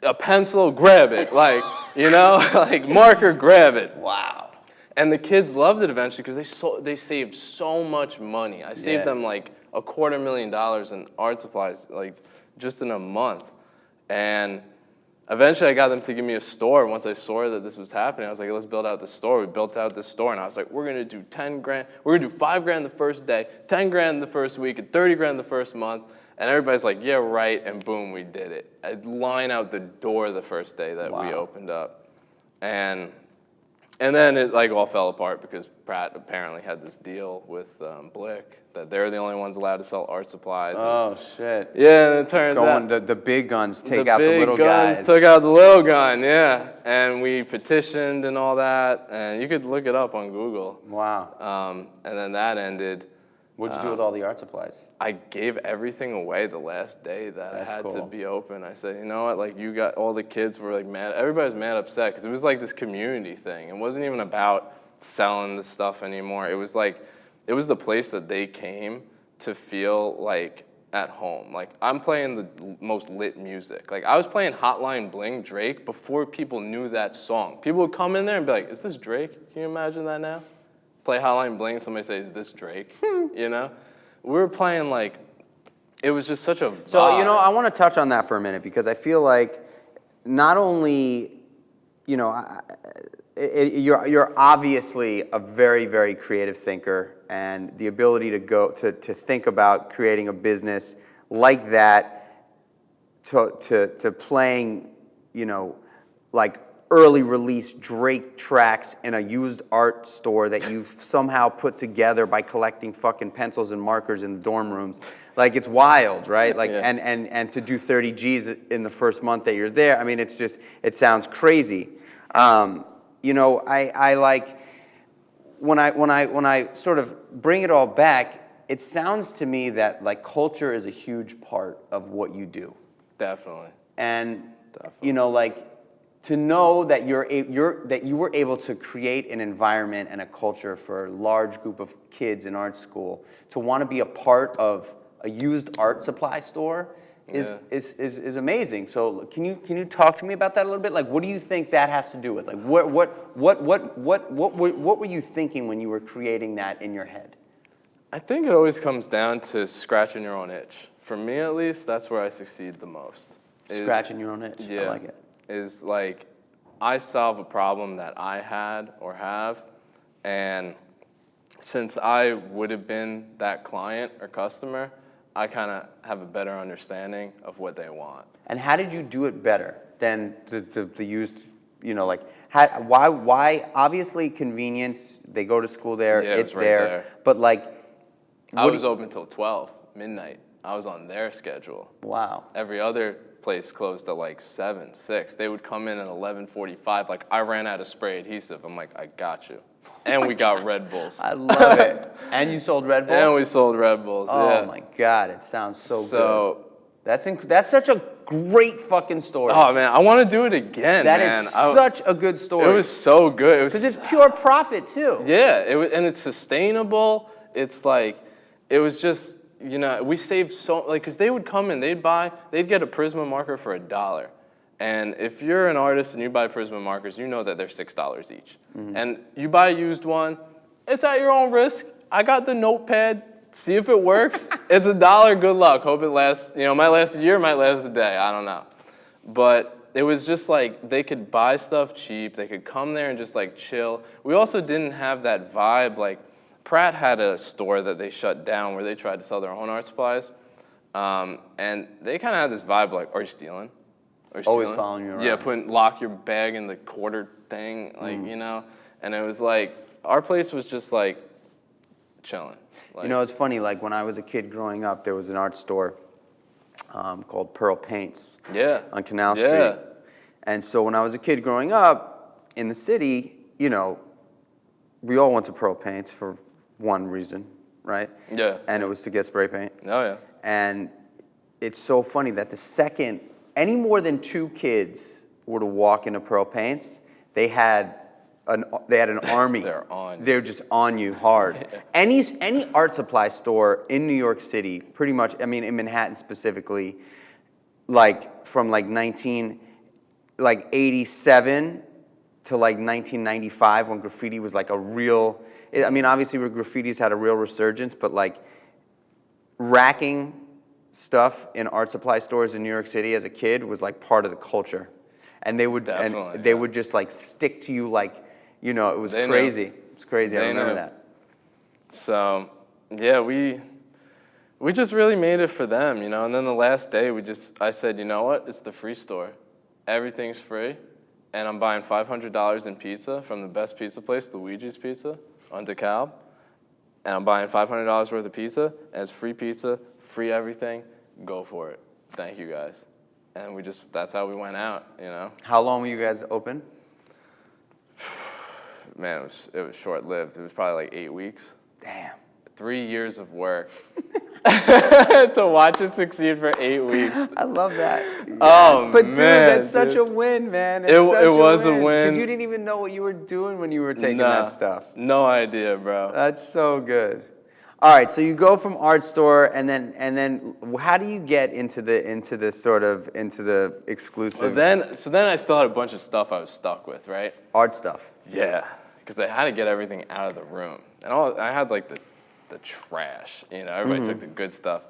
a pencil, grab it, like, you know, like marker, grab it. Wow. And the kids loved it eventually because they saved so much money. I saved them like $250,000 in art supplies, like just in a month. And eventually I got them to give me a store. Once I saw that this was happening, I was like, let's build out the store. We built out the store, and I was like, we're gonna do 10 grand. We're gonna do $5,000 the first day, 10 grand the first week, and 30 grand the first month. And everybody's like, yeah, right, and boom, we did it. I'd line out the door the first day that we opened up. And then it like all fell apart because Pratt apparently had this deal with Blick that they're the only ones allowed to sell art supplies. Oh, shit. Yeah, and it turns out the big guns take out the little guys. The big guns took out the little gun, yeah. And we petitioned and all that, and you could look it up on Google. Wow. And then that ended. What'd you do with all the art supplies? I gave everything away the last day that I had to be open. I said, you know what, like you got, all the kids were like mad. Everybody's mad upset because it was like this community thing. It wasn't even about selling the stuff anymore. It was like, it was the place that they came to feel like at home. Like I'm playing the most lit music. Like I was playing Hotline Bling, Drake, before people knew that song. People would come in there and be like, is this Drake? Can you imagine that now? Play Hotline Bling, somebody says, is this Drake? You know? We were playing like, it was just such a vibe. So, you know, I want to touch on that for a minute because I feel like not only, you know, you're obviously a very, very creative thinker, and the ability to think about creating a business like that, to playing, you know, like early release Drake tracks in a used art store that you've somehow put together by collecting fucking pencils and markers in the dorm rooms. Like it's wild, right? Like and to do 30 G's in the first month that you're there. I mean, it's just, it sounds crazy. You know, I like when I sort of bring it all back, it sounds to me that like culture is a huge part of what you do. Definitely. And you know, like, to know that that you were able to create an environment and a culture for a large group of kids in art school, to want to be a part of a used art supply store is amazing. So can you talk to me about that a little bit? Like, what do you think that has to do with? Like, what were you thinking when you were creating that in your head? I think it always comes down to scratching your own itch. For me, at least, that's where I succeed the most. Scratching your own itch. Yeah. I like it. Is like, I solve a problem that I had or have, and since I would have been that client or customer, I kind of have a better understanding of what they want. And how did you do it better than the used, you know, like, why, obviously convenience, they go to school there, it's right there, but like. I was open till 12, midnight. I was on their schedule. Wow. Every other place closed at like 7, 6. They would come in at 11:45. Like, I ran out of spray adhesive. I'm like, I got you. And we got Red Bulls. I love it. And you sold Red Bull? And we sold Red Bulls, Oh my God, it sounds so good. That's such a great fucking story. Oh man, I want to do it again, That man. is such a good story. It was so good. Because it's pure profit too. Yeah, and it's sustainable. It's like, it was just, you know, we saved so, like, because they would come in, they'd get a Prisma marker for $1. And if you're an artist and you buy Prisma markers, you know that they're $6 each. Mm-hmm. And you buy a used one, it's at your own risk. I got the notepad, see if it works. It's $1, good luck. Hope it lasts, you know, might last a year, might last a day, I don't know. But it was just like, they could buy stuff cheap, they could come there and just like chill. We also didn't have that vibe, like, Pratt had a store that they shut down where they tried to sell their own art supplies. And they kind of had this vibe like, are you stealing? Are you Always following you around. Yeah, lock your bag in the quarter thing, like, you know? And it was like, our place was just like chilling. Like, you know, it's funny, like when I was a kid growing up, there was an art store called Pearl Paints on Canal Street. And so when I was a kid growing up in the city, you know, we all went to Pearl Paints for one reason, right? Yeah. And it was to get spray paint. Oh, yeah. And it's so funny that the second any more than 2 kids were to walk into Pearl Paints, they had an army. They're on you. They're just on you hard. Yeah. Any art supply store in New York City, pretty much, I mean, in Manhattan specifically, like from like 1987 to like 1995 when graffiti was like a real, I mean, obviously where graffiti's had a real resurgence, but like racking stuff in art supply stores in New York City as a kid was like part of the culture. And they would would just like stick to you like, you know, it was crazy. It was crazy. I remember that. So, yeah, we just really made it for them, you know. And then the last day, I said, you know what? It's the free store. Everything's free. And I'm buying $500 in pizza from the best pizza place, Luigi's Pizza on DeKalb. And I'm buying $500 worth of pizza, and it's free pizza, free everything. Go for it. Thank you, guys. And that's how we went out, you know. How long were you guys open? Man, it was short-lived. It was probably like 8 weeks. Damn. 3 years of work to watch it succeed for 8 weeks. I love that. Yes. Oh, but dude, man, that's such a win, man. It was a win. Because you didn't even know what you were doing when you were taking that stuff. No idea, bro. That's so good. All right, so you go from art store, and then how do you get into the exclusive? So then I still had a bunch of stuff I was stuck with, right? Art stuff. Yeah, because I had to get everything out of the room, and I had like the trash, you know. Everybody took the good stuff.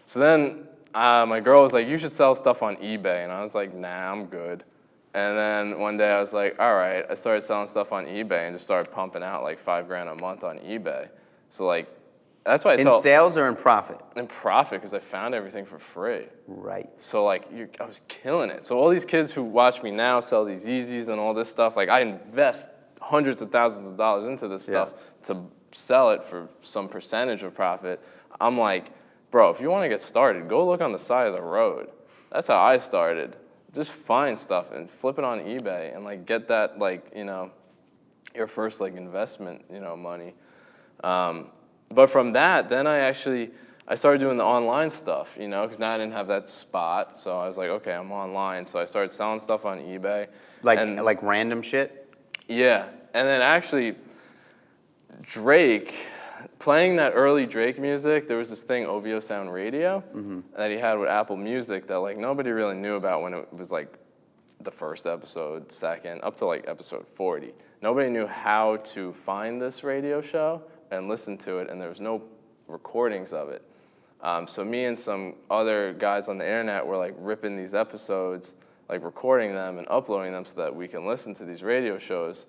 So then my girl was like, "You should sell stuff on eBay," and I was like, "Nah, I'm good." And then one day I was like, "All right." I started selling stuff on eBay and just started pumping out like $5,000 a month on eBay. So like. That's why in sales or in profit? In profit, because I found everything for free. Right. So like, I was killing it. So all these kids who watch me now sell these Yeezys and all this stuff, like I invest hundreds of thousands of dollars into this stuff to sell it for some percentage of profit. I'm like, bro, if you want to get started, go look on the side of the road. That's how I started. Just find stuff and flip it on eBay and like get that like, you know, your first like investment, you know, money. But from that, then I started doing the online stuff, you know, because now I didn't have that spot. So I was like, okay, I'm online. So I started selling stuff on eBay. Like random shit? Yeah. And then actually, Drake, playing that early Drake music, there was this thing, OVO Sound Radio, that he had with Apple Music that like nobody really knew about when it was like the first episode, second, up to like episode 40. Nobody knew how to find this radio show and listen to it, and there was no recordings of it. So me and some other guys on the internet were like ripping these episodes, like recording them and uploading them so that we can listen to these radio shows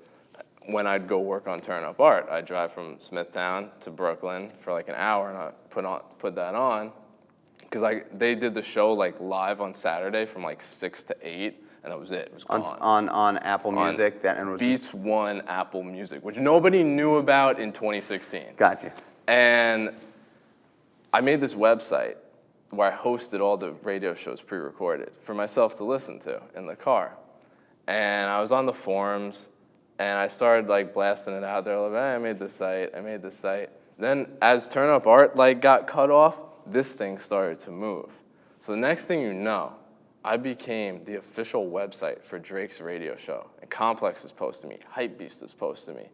when I'd go work on Turn Up Art. I'd drive from Smithtown to Brooklyn for like an hour, and I'd put that on, because they did the show like live on Saturday from like 6 to 8, and that was it. It was gone. On Apple Music? And it was Beats One Apple Music, which nobody knew about in 2016. Gotcha. And I made this website where I hosted all the radio shows pre-recorded for myself to listen to in the car. And I was on the forums, and I started like blasting it out there, like, hey, I made this site. Then as Turn Up Art like got cut off, this thing started to move. So the next thing you know, I became the official website for Drake's radio show. And Complex is posting me. Hypebeast is posting me.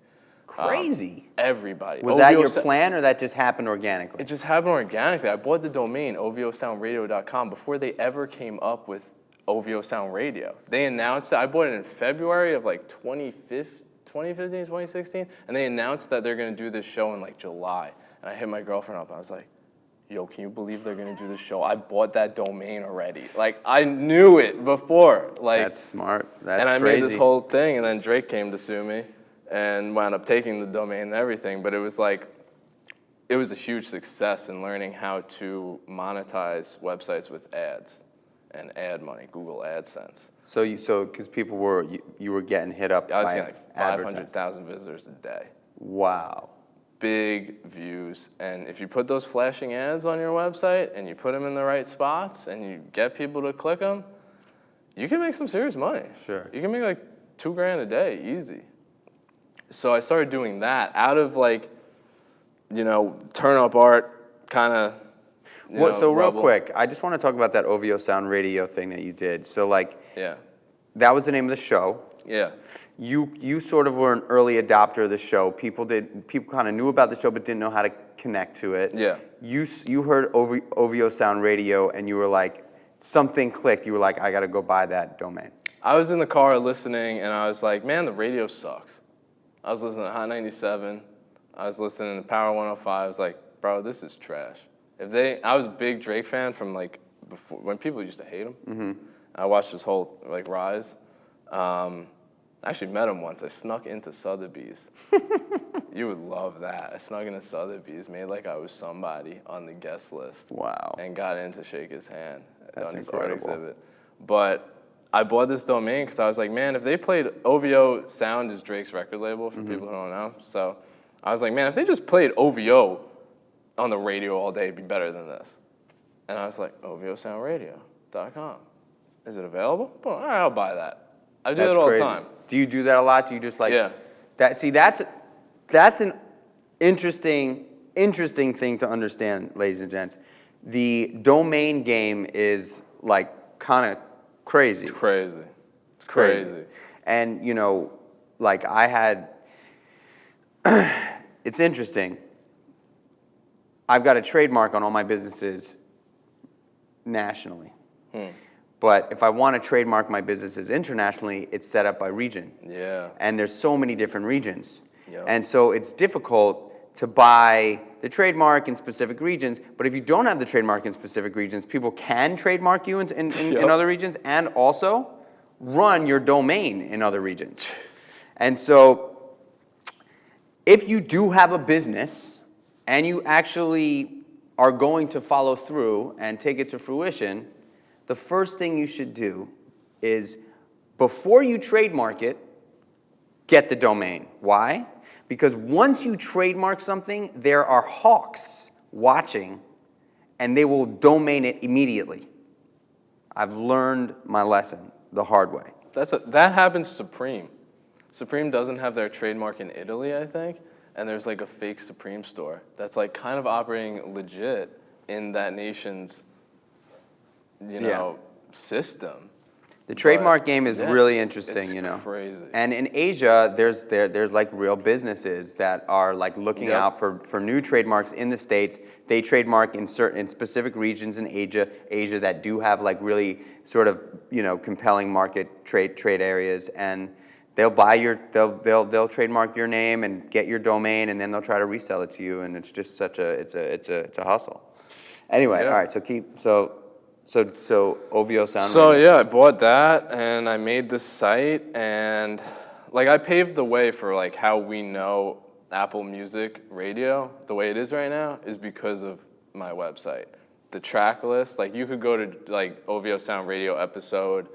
Crazy. Everybody. Was that your plan, or that just happened organically? It just happened organically. I bought the domain, ovosoundradio.com, before they ever came up with OVO Sound Radio. They announced it. I bought it in February of like 2015, 2016, and they announced that they're going to do this show in like July. And I hit my girlfriend up, and I was like, yo, can you believe they're gonna do this show? I bought that domain already. Like, I knew it before. Like, that's smart. That's crazy. And I crazy. made this whole thing, and then Drake came to sue me and wound up taking the domain and everything. But it was like, it was a huge success in learning how to monetize websites with ads and ad money, Google AdSense. So because people were, you were getting hit up I was by getting like 500,000 visitors a day. Wow. Big views, and if you put those flashing ads on your website and you put them in the right spots and you get people to click them, you can make some serious money. Sure. You can make like $2,000 a day, easy. So I started doing that out of like, you know, Turn Up Art kind of So real Rebel. quick, I just want to talk about that OVO Sound Radio thing that you did. So like, Yeah. that was the name of the show. Yeah. You sort of were an early adopter of the show. People kind of knew about the show but didn't know how to connect to it. Yeah. You heard OVO Sound Radio and you were like, something clicked. You were like, I got to go buy that domain. I was in the car listening, and I was like, man, the radio sucks. I was listening to Hot 97. I was listening to Power 105. I was like, bro, this is trash. I was a big Drake fan from like before, when people used to hate him. Mm-hmm. I watched his whole like rise. I actually met him once. I snuck into Sotheby's. You would love that. I snuck into Sotheby's, made like I was somebody on the guest list. Wow. And got in to shake his hand That's on his incredible. art exhibit. But I bought this domain because I was like, man, if they played OVO Sound is Drake's record label for people who don't know. So I was like, man, if they just played OVO on the radio all day, it'd be better than this. And I was like, OVOSoundRadio.com. Is it available? Well, all right, I'll buy that. I do That's it all crazy. the time. Do you do that a lot? Do you just like Yeah. that? See, that's an interesting thing to understand, ladies and gents. The domain game is like kind of crazy. It's crazy. It's crazy. And you know, like I had, it's interesting. I've got a trademark on all my businesses nationally. But if I want to trademark my businesses internationally, it's set up by region. Yeah. And there's so many different regions. Yep. And so it's difficult to buy the trademark in specific regions. But if you don't have the trademark in specific regions, people can trademark you in Yep. other regions and also run your domain in other regions. And so if you do have a business and you actually are going to follow through and take it to fruition, the first thing you should do is, before you trademark it, get the domain. Why? Because once you trademark something, there are hawks watching, and they will domain it immediately. I've learned my lesson the hard way. That happens to Supreme. Supreme doesn't have their trademark in Italy, I think, and there's like a fake Supreme store that's like kind of operating legit in that nation's system. The trademark But, game is yeah, really interesting, it's you know. crazy. And in Asia, there's like real businesses that are like looking Yep. out for new trademarks in the States. They trademark in specific regions in Asia that do have like really sort of, you know, compelling market trade areas, and they'll they'll trademark your name and get your domain, and then they'll try to resell it to you, and it's just such a hustle. Anyway, Yeah. all right, so OVO Sound. So Radio. yeah, I bought that and I made this site, and like I paved the way for like how we know Apple Music Radio the way it is right now is because of my website. The track list, like you could go to like OVO Sound Radio episode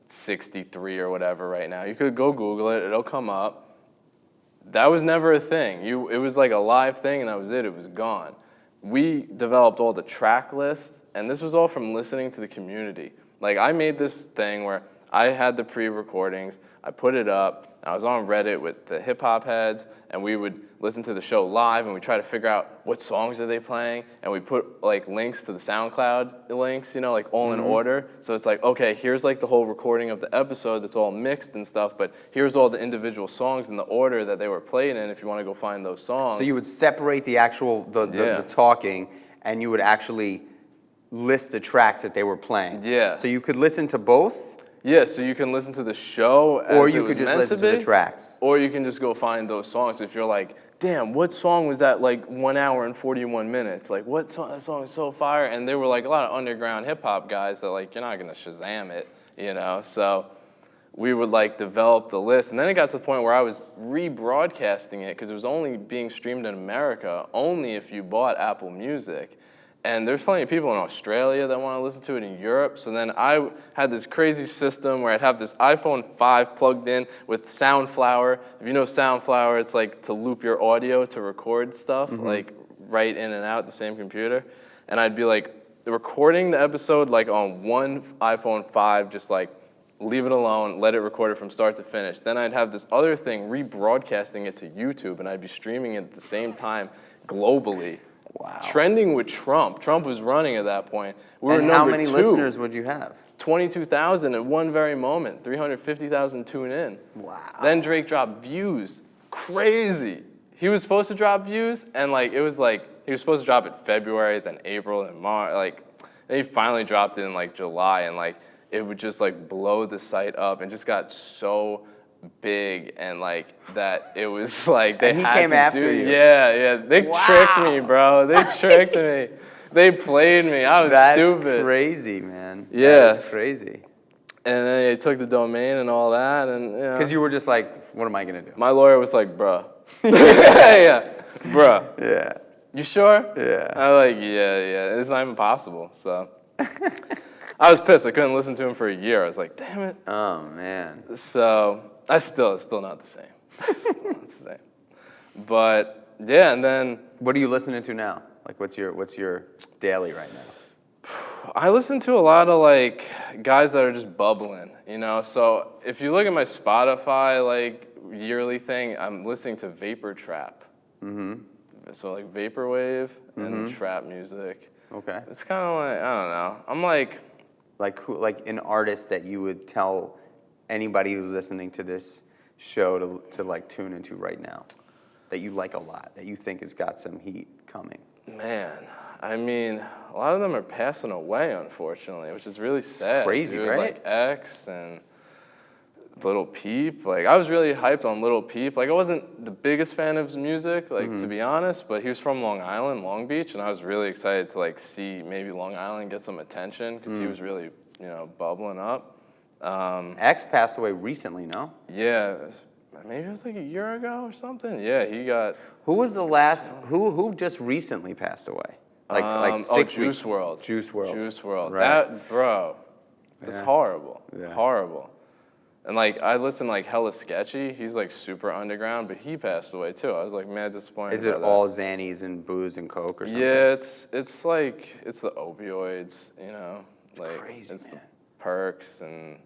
63 or whatever right now. You could go Google it, it'll come up. That was never a thing. It was like a live thing and that was it, it was gone. We developed all the track lists, and this was all from listening to the community. Like I made this thing where I had the pre-recordings, I put it up, I was on Reddit with the hip hop heads, and we would listen to the show live, and we try to figure out what songs are they playing, and we put like links to the SoundCloud links, you know, like all in order. So it's like, okay, here's like the whole recording of the episode that's all mixed and stuff, but here's all the individual songs in the order that they were played in if you want to go find those songs. So you would separate the actual the talking, and you would actually list the tracks that they were playing. Yeah. So you could listen to both, Yeah, so you can listen to the show as or it you was could just meant listen to to be, the tracks. or you can just go find those songs. If you're like, damn, what song was that like 1 hour and 41 minutes? Like, what song? That song is so fire. And there were like a lot of underground hip hop guys that like, you're not gonna Shazam it, you know? So we would like develop the list. And then it got to the point where I was rebroadcasting it because it was only being streamed in America, only if you bought Apple Music. And there's plenty of people in Australia that want to listen to it, in Europe. So then I had this crazy system where I'd have this iPhone 5 plugged in with Soundflower. If you know Soundflower, it's like to loop your audio to record stuff, like right in and out the same computer. And I'd be like recording the episode like on one iPhone 5, just like leave it alone, let it record it from start to finish. Then I'd have this other thing rebroadcasting it to YouTube, and I'd be streaming it at the same time globally. Wow. Trending with Trump. Trump was running at that point. We were And how number many 2. listeners would you have? 22,000 at one very moment. 350,000 tune in. Wow. Then Drake dropped Views. Crazy. He was supposed to drop Views, and like it was like he was supposed to drop it February, then April, then March. Like, then he finally dropped it in like July, and like it would just like blow the site up, and just got so big, and like that it was like they and he had came to after do. you. Yeah. They tricked me, bro. They tricked me. They played me. I was stupid. That's crazy, man. Yes. That's crazy. And then they took the domain and all that, and you know. Because you were just like, what am I gonna do? My lawyer was like, bruh. Yeah, bruh. Yeah. You sure? Yeah. I was like, yeah. It's not even possible, so. I was pissed. I couldn't listen to him for a year. I was like, damn it. Oh, man. So, it's still not the same. It's still not the same. But, yeah, and then. What are you listening to now? Like, what's your daily right now? I listen to a lot of, like, guys that are just bubbling, you know? So, if you look at my Spotify, like, yearly thing, I'm listening to vapor trap. Mm-hmm. So, like, vaporwave and trap music. Okay. It's kind of like, I don't know. I'm like who, like an artist that you would tell anybody who's listening to this show to like tune into right now, that you like a lot, that you think has got some heat coming? man, I mean, a lot of them are passing away, unfortunately, which is really sad. Crazy, dude. right? Like X and Little Peep. Like, I was really hyped on Little Peep. Like, I wasn't the biggest fan of his music, like, to be honest, but he was from Long Island, Long Beach, and I was really excited to, like, see maybe Long Island get some attention, because he was really, you know, bubbling up. X passed away recently, no? Yeah, maybe it was like a year ago or something. Yeah, he got... Who was the last, who just recently passed away? Like 6 Juice weeks? WRLD. Juice WRLD. Juice WRLD. Right. That, bro, that's Yeah. horrible. Yeah. Horrible. And like, I listen like Hella Sketchy. He's like super underground, but he passed away too. I was like mad disappointed. Is it by that. all Xannies and booze and coke or something? Yeah, it's like, it's the opioids, you know? Like, crazy, it's the man. perks and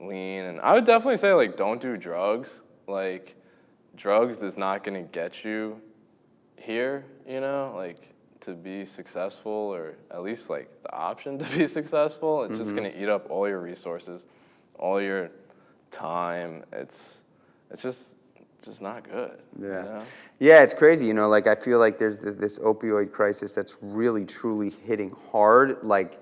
lean. And I would definitely say, like, don't do drugs. Like, drugs is not gonna get you here, you know? Like, to be successful, or at least like the option to be successful. It's just gonna eat up all your resources, all your time. It's just not good. Yeah. You know? Yeah, it's crazy. You know, like I feel like there's this opioid crisis that's really truly hitting hard. Like,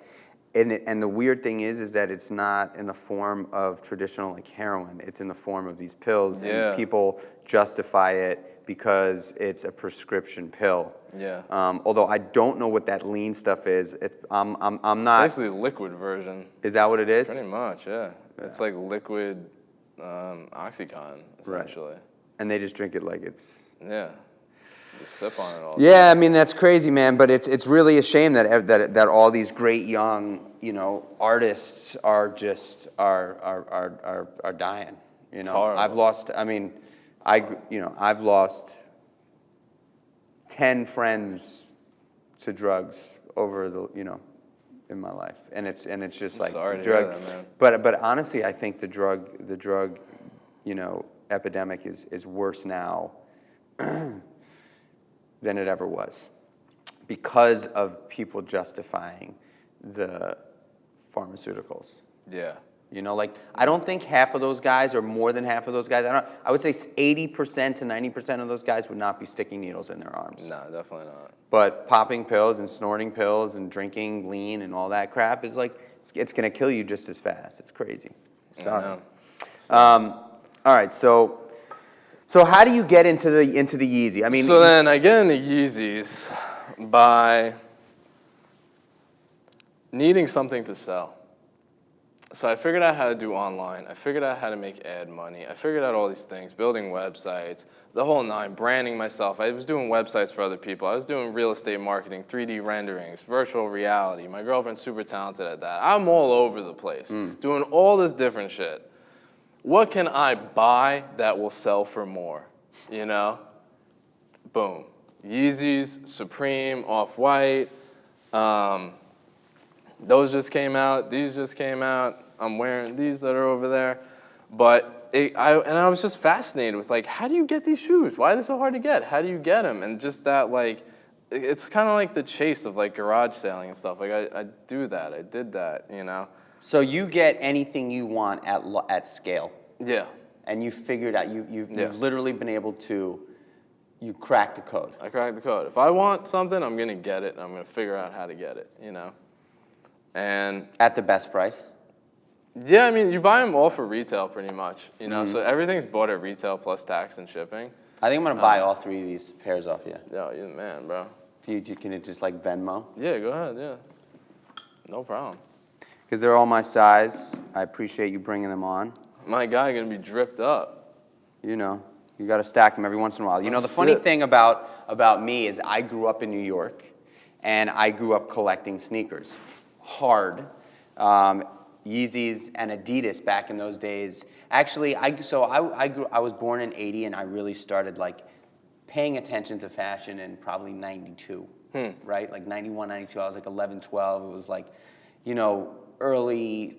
and the weird thing is that it's not in the form of traditional like heroin. It's in the form of these pills, Yeah. and people justify it because it's a prescription pill. Yeah. Although I don't know what that lean stuff is. I'm not. Basically, the liquid version. Is that what it is? Pretty much, yeah. It's like liquid Oxycontin, essentially. And they just drink it like it's. Yeah. Just sip on it all. Yeah, I mean that's crazy, man. But it's really a shame that all these great young, you know, artists are just are dying. You It's know, horrible. I've lost. I mean, I've lost 10 friends to drugs over the, you know, in my life, and it's just like sorry the to hear drug. that, man. But honestly, I think the drug, you know, epidemic is worse now than it ever was, because of people justifying the pharmaceuticals. Yeah. You know, like, I don't think half of those guys, or more than half of those guys, I would say 80% to 90% of those guys would not be sticking needles in their arms. No, definitely not. But popping pills and snorting pills and drinking lean and all that crap is like, it's going to kill you just as fast. It's crazy. Sorry. All right, so how do you get into the Yeezy? I mean, So then I get into Yeezys by needing something to sell. So I figured out how to do online. I figured out how to make ad money. I figured out all these things, building websites, the whole nine, branding myself. I was doing websites for other people. I was doing real estate marketing, 3D renderings, virtual reality. My girlfriend's super talented at that. I'm all over the place, doing all this different shit. What can I buy that will sell for more, you know? Boom. Yeezys, Supreme, Off-White. Those just came out. These just came out. I'm wearing these that are over there. But I was just fascinated with, like, how do you get these shoes? Why are they so hard to get? How do you get them? And just that, like, it's kind of like the chase of like garage selling and stuff. Like I do that. I did that, you know. So you get anything you want at scale. Yeah. And you figured out, you've Yeah. literally been able to, you cracked the code. I cracked the code. If I want something, I'm gonna get it, and I'm gonna figure out how to get it, you know. And At the best price? yeah, I mean, you buy them all for retail pretty much, you know. So everything's bought at retail plus tax and shipping. I think I'm gonna buy all 3 of these pairs off you. Yo, you're the man, bro. Can you just like Venmo? Yeah, go ahead. Yeah, no problem. Because they're all my size. I appreciate you bringing them on. My guy gonna be dripped up. You know, you got to stack them every once in a while. You know, the That's funny it. thing about me is I grew up in New York, and I grew up collecting sneakers, hard. Yeezys and Adidas back in those days. Actually, I was born in '80, and I really started like paying attention to fashion in probably '92, right? Like '91, '92. I was like 11, 12. It was like, you know, early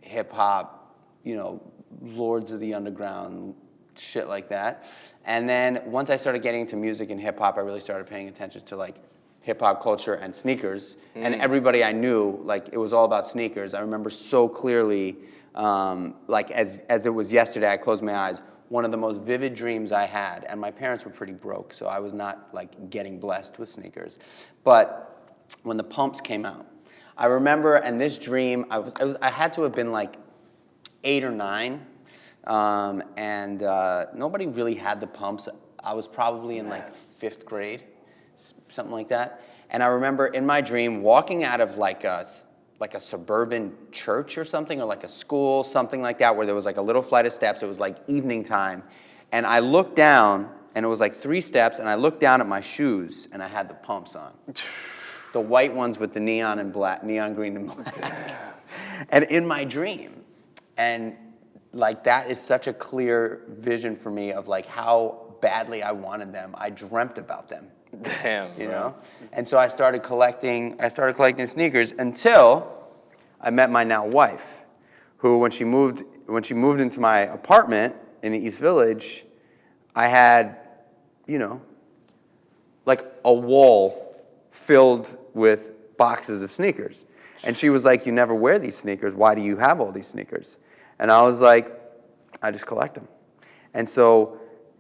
hip hop, you know, Lords of the Underground, shit like that. And then once I started getting into music and hip hop, I really started paying attention to like hip hop culture and sneakers. And everybody I knew, like it was all about sneakers. I remember so clearly, like as it was yesterday, I closed my eyes, one of the most vivid dreams I had, and my parents were pretty broke, so I was not like getting blessed with sneakers. But when the pumps came out, I remember, and this dream, I had to have been like 8 or 9, and nobody really had the pumps. I was probably in like 5th grade, something like that. And I remember in my dream walking out of like a suburban church or something, or like a school, something like that, where there was like a little flight of steps. It was like evening time. And I looked down, and it was like 3 steps, and I looked down at my shoes, and I had the pumps on. The white ones with the neon green and black. And in my dream. And like that is such a clear vision for me of like how badly I wanted them. I dreamt about them. Damn, You bro. know? And so I started collecting sneakers until I met my now wife, who when she moved into my apartment in the East Village, I had, you know, like a wall filled with boxes of sneakers. And she was like, "You never wear these sneakers. Why do you have all these sneakers?" And I was like, "I just collect them." And so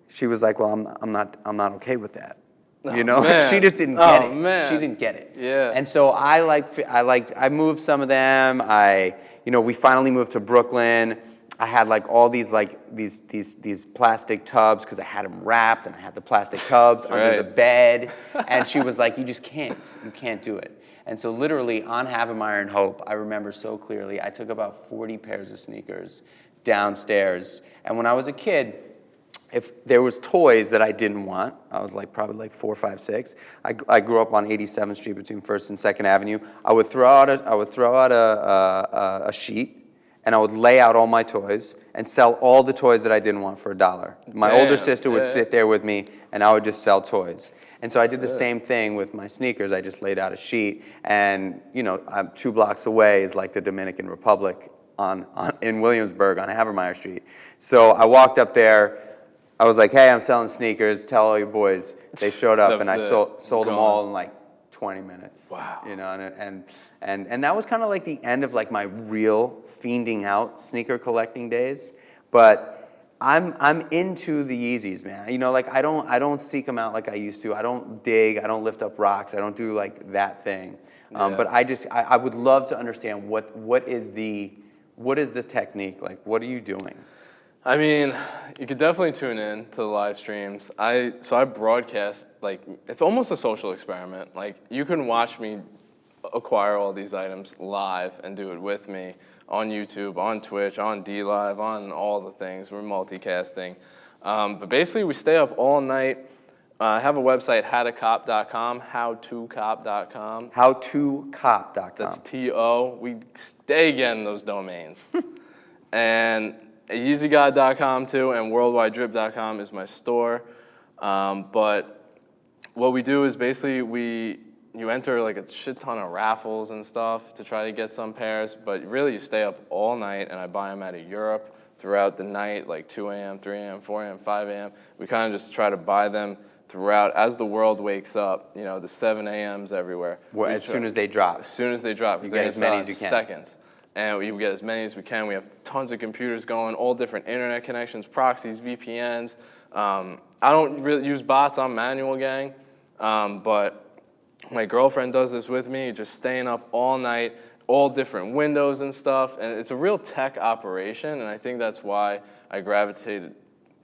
she was like, "Well, I'm not okay with that." You know, man. she just didn't get it. Man. She didn't get it. Yeah. And so I moved some of them. We finally moved to Brooklyn. I had like all these these plastic tubs because I had them wrapped, and I had the plastic tubs under the bed. And she was like, you can't do it. And so literally on Havemeyer and Hope, I remember so clearly, I took about 40 pairs of sneakers downstairs. And when I was a kid, if there was toys that I didn't want, I was like probably like 4, 5, 6. I grew up on 87th Street between 1st and 2nd Avenue. I would throw out a sheet, and I would lay out all my toys and sell all the toys that I didn't want for $1. My older sister would sit there with me, and I would just sell toys. And so I did the same thing with my sneakers. I just laid out a sheet, and you know, 2 blocks away is like the Dominican Republic in Williamsburg on Havemeyer Street. So I walked up there. I was like, "Hey, I'm selling sneakers. Tell all your boys." They showed up, and I sold them all in like 20 minutes. Wow. You know, and that was kind of like the end of like my real fiending out sneaker collecting days. But I'm into the Yeezys, man. You know, like I don't seek them out like I used to. I don't dig. I don't lift up rocks. I don't do like that thing. But I would love to understand what is the technique? Like, what are you doing? I mean, you could definitely tune in to the live streams. I broadcast, like, it's almost a social experiment. Like, you can watch me acquire all these items live and do it with me on YouTube, on Twitch, on DLive, on all the things. We're multicasting. But basically, we stay up all night. I have a website, howtocop.com, howtocop.com. Howtocop.com. That's T-O. We stay getting those domains. And YeezyGod.com too, and WorldwideDrip.com is my store. But what we do is basically you enter like a shit ton of raffles and stuff to try to get some pairs, but really you stay up all night, and I buy them out of Europe throughout the night, like 2 a.m., 3 a.m., 4 a.m., 5 a.m. We kind of just try to buy them throughout, as the world wakes up, the 7 a.m.s everywhere. As soon as they drop. As soon as they drop. You get as many as you can. Seconds. And we get as many as we can. We have tons of computers going, all different internet connections, proxies, VPNs. I don't really use bots, I'm manual gang. But my girlfriend does this with me, just staying up all night, all different windows and stuff. And it's a real tech operation, and I think that's why I gravitated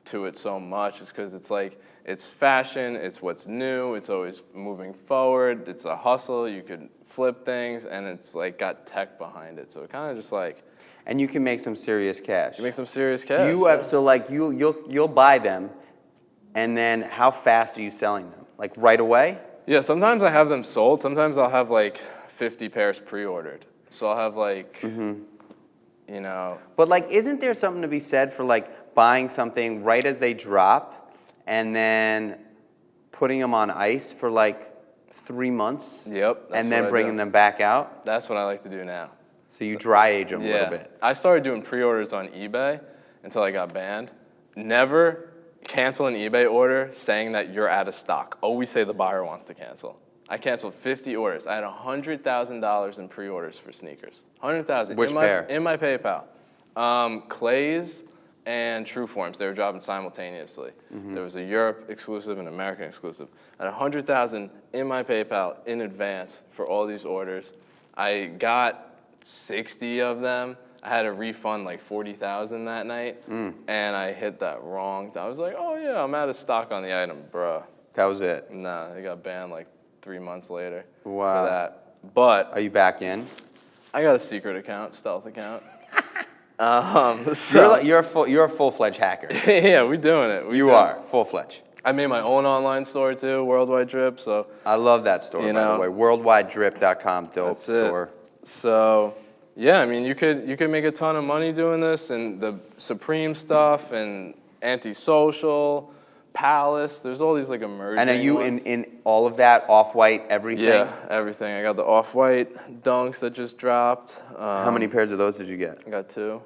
to it so much, is because it's like, it's fashion, it's what's new, it's always moving forward, it's a hustle, you could flip things, and it's like got tech behind it. So it kind of just like. And you can make some serious cash. You make some serious cash. Do you have, so like you'll buy them, and then how fast are you selling them? Like right away? Yeah, sometimes I have them sold. Sometimes I'll have like 50 pairs pre-ordered. So I'll have like, But like, isn't there something to be said for like buying something right as they drop and then putting them on ice for like 3 months? Yep. And then bringing them back out? That's what I like to do now. So you dry age them a little bit. I started doing pre-orders on eBay until I got banned. Never cancel an eBay order saying that you're out of stock. Always say the buyer wants to cancel. I canceled 50 orders. I had $100,000 in pre-orders for sneakers. 100,000. Which pair? In my PayPal. Clay's and True Forms. They were dropping simultaneously. There was a Europe exclusive and American exclusive. I had 100,000 in my PayPal in advance for all these orders. I got 60 of them. I had to refund like 40,000 that night, and I hit that wrong. I was like, oh yeah, I'm out of stock on the item, bruh. That was it? Nah, they got banned like 3 months later Wow. for that. But Are you back in? I got a secret account, stealth account. So You're a full-fledged hacker. yeah, we doing it. You are full-fledged. I made my own online store too, Worldwide Drip. So I love that store, by the way. WorldwideDrip.com, dope that's store. it. So yeah, I mean, you could make a ton of money doing this, and the Supreme stuff and Antisocial, Palace. There's all these like emerging. And are you ones. in all of that, off-white, everything? Yeah, everything. I got the off-white dunks that just dropped. How many pairs of those did you get? I got 2.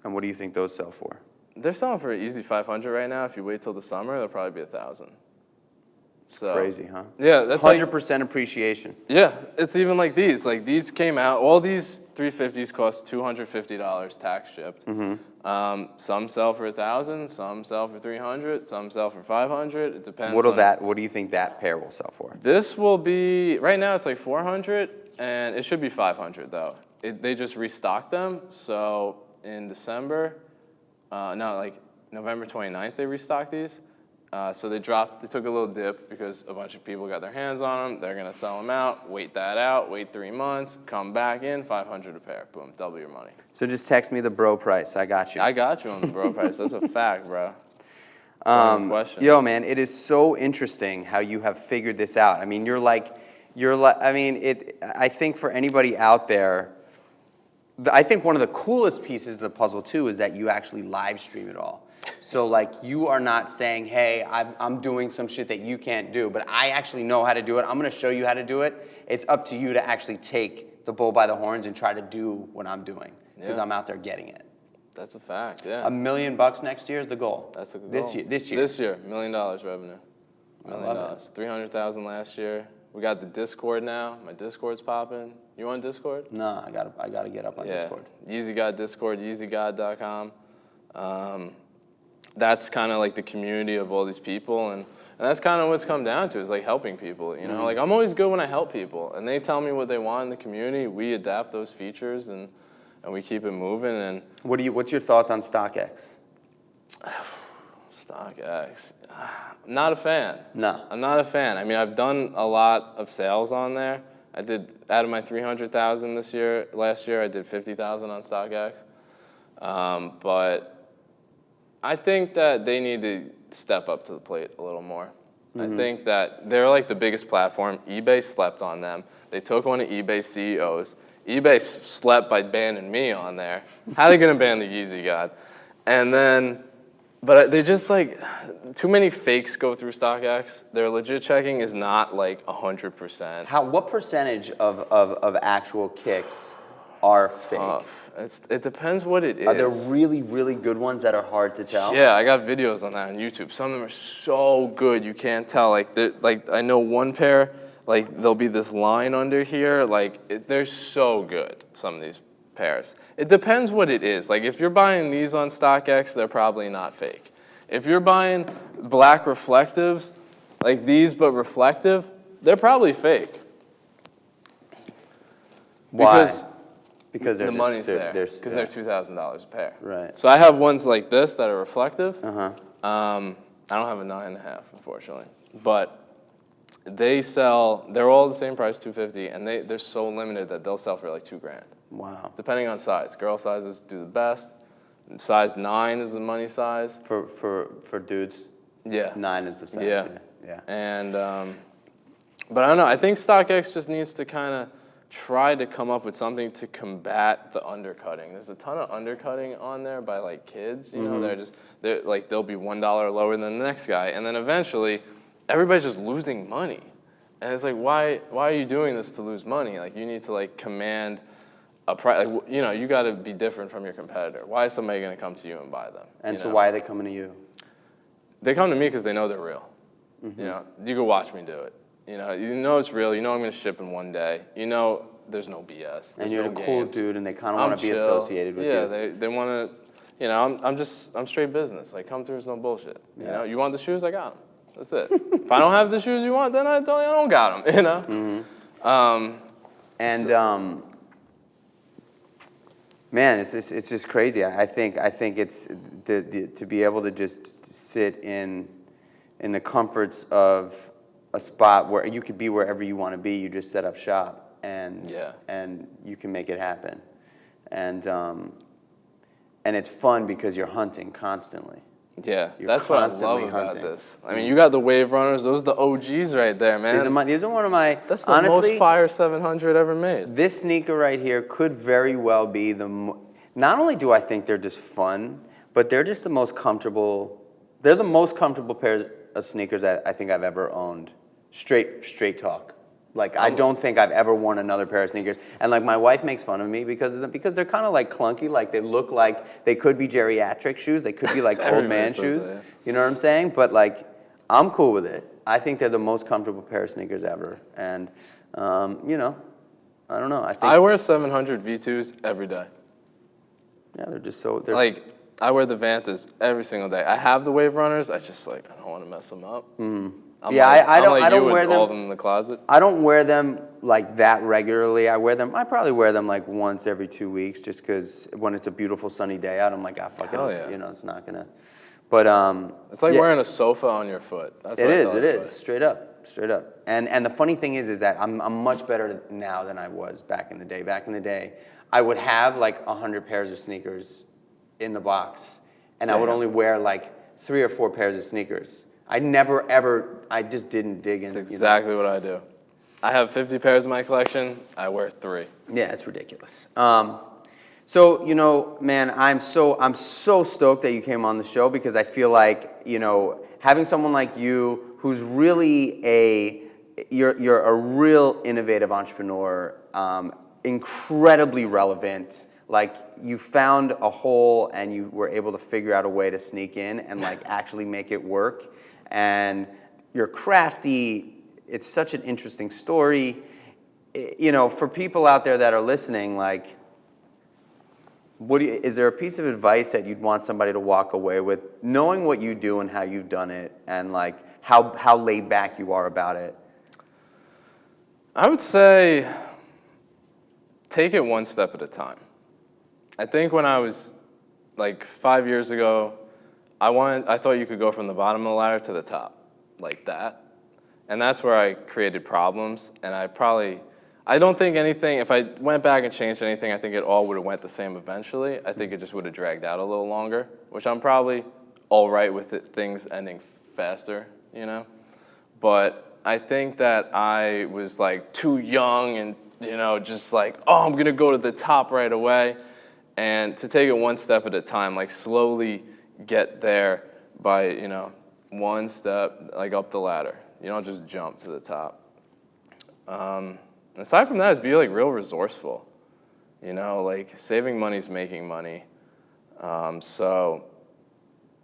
And what do you think those sell for? They're selling for easy 500 right now. If you wait till the summer, they'll probably be 1,000. So Crazy, huh? yeah, that's 100% appreciation. Yeah, it's even like these. Like these came out. All these 350s cost $250 tax shipped. Some sell for 1,000. Some sell for 300. Some sell for 500. It depends. What do you think that pair will sell for? This will be right now. It's like 400, and it should be 500 though. They just restocked them. So in December, like November 29th, they restocked these. So they took a little dip because a bunch of people got their hands on them. They're gonna sell them out, wait that out, wait 3 months, come back in, 500 a pair, boom, double your money. So just text me the bro price. I got you. I got you on the bro price. That's a fact, bro. Question. Yo, man, it is so interesting how you have figured this out. I mean, I think for anybody out there, I think one of the coolest pieces of the puzzle too is that you actually live stream it all. So like you are not saying, hey, I'm doing some shit that you can't do, but I actually know how to do it. I'm gonna show you how to do it. It's up to you to actually take the bull by the horns and try to do what I'm doing because I'm out there getting it. That's a fact, yeah. $1 million next year is the goal. That's a goal. This year. This year, $1 million revenue. $1 million. 300,000 last year. We got the Discord now. My Discord's popping. You on Discord? No, I gotta get up on Discord. Yeezy God Discord, yeezygod.com. That's kind of like the community of all these people, and that's kind of what's come down to is like helping people. You know, like I'm always good when I help people, and they tell me what they want in the community. We adapt those features, and we keep it moving. And what's your thoughts on StockX? StockX, I'm not a fan. No, I'm not a fan. I mean, I've done a lot of sales on there. I did out of my 300,000 last year, I did 50,000 on StockX, but I think that they need to step up to the plate a little more. I think that they're like the biggest platform. eBay slept on them. They took one of eBay's CEOs. eBay slept by banning me on there. How are they gonna ban the Yeezy God? And then, but they just like, too many fakes go through StockX. Their legit checking is not like 100%. What percentage of actual kicks are fake? Tough. It depends what it is. Are there really, really good ones that are hard to tell? Yeah, I got videos on that on YouTube. Some of them are so good you can't tell. Like I know one pair, like there'll be this line under here. Like they're so good. Some of these pairs. It depends what it is. Like if you're buying these on StockX, they're probably not fake. If you're buying black reflectives, like these but reflective, they're probably fake. Why? Because the money's there. Because Because they're $2,000 a pair. Right. So I have ones like this that are reflective. Uh-huh. I don't have a 9.5, unfortunately. But they sell, they're all the same price, $250, and they're so limited that they'll sell for like $2,000. Wow. Depending on size. Girl sizes do the best. Size 9 is the money size. For dudes? Yeah. 9 is the size. Yeah. And, but I don't know. I think StockX just needs to kind of try to come up with something to combat the undercutting. There's a ton of undercutting on there by like kids, you know, they're like, they'll be $1 lower than the next guy. And then eventually everybody's just losing money. And it's like, why are you doing this to lose money? Like you need to like command a price, like, you know, you got to be different from your competitor. Why is somebody going to come to you and buy them? And so why are they coming to you? They come to me because they know they're real. You know, you can watch me do it. You know it's real. You know I'm going to ship in one day. You know there's no BS. And you're a cool dude, and they kind of want to be associated with you. Yeah, they want to. You know, I'm straight business. Like come through is no bullshit. You know, you want the shoes, I got them. That's it. If I don't have the shoes you want, then I don't got them. You know. Man, it's just crazy. I think it's to be able to just sit in the comforts of a spot where you could be wherever you want to be. You just set up shop and you can make it happen. And it's fun because you're hunting constantly. Yeah, You're that's what I love about this. I mean, you got the Wave Runners. Those are the OGs right there, man. These are one of my. That's the honestly, most fire 700 ever made. This sneaker right here could very well be not only do I think they're just fun, but they're just the most comfortable. They're the most comfortable pair of sneakers that I think I've ever owned. Straight talk. Like I don't think I've ever worn another pair of sneakers. And like my wife makes fun of me because they're kind of like clunky. Like they look like they could be geriatric shoes. They could be like old man shoes. Yeah. You know what I'm saying? But like I'm cool with it. I think they're the most comfortable pair of sneakers ever. And you know, I don't know. I wear 700 V2s every day. Yeah, they're just so. Like I wear the Vantas every single day. I have the Wave Runners. I just like I don't want to mess them up. I don't wear them. All of them in the closet. I don't wear them like that regularly. I probably wear them like once every 2 weeks, just because when it's a beautiful sunny day out, I'm like, fuck it, you know, it's not gonna. But it's like wearing a sofa on your foot. That's what it is, straight up. And the funny thing is that I'm much better now than I was back in the day. Back in the day, I would have like 100 pairs of sneakers in the box, and I would only wear like 3 or 4 pairs of sneakers. I just didn't dig in. That's exactly what I do. I have 50 pairs in my collection. I wear 3. Yeah, it's ridiculous. So, you know, man, I'm so stoked that you came on the show because I feel like, you know, having someone like you who's really you're a real innovative entrepreneur, incredibly relevant. Like you found a hole and you were able to figure out a way to sneak in and like actually make it work. And you're crafty. It's such an interesting story. You know, for people out there that are listening, like, is there a piece of advice that you'd want somebody to walk away with, knowing what you do and how you've done it, and like how laid back you are about it? I would say take it one step at a time. I think when I was like 5 years ago, I thought you could go from the bottom of the ladder to the top, like that. And that's where I created problems. And I don't think anything, if I went back and changed anything, I think it all would have went the same eventually. I think it just would have dragged out a little longer, which I'm probably all right with things ending faster, you know? But I think that I was like too young and, you know, just like, I'm gonna go to the top right away. And to take it one step at a time, like slowly get there by, you know, one step, like up the ladder. You don't just jump to the top. Aside from that, is be like real resourceful. You know, like saving money is making money. So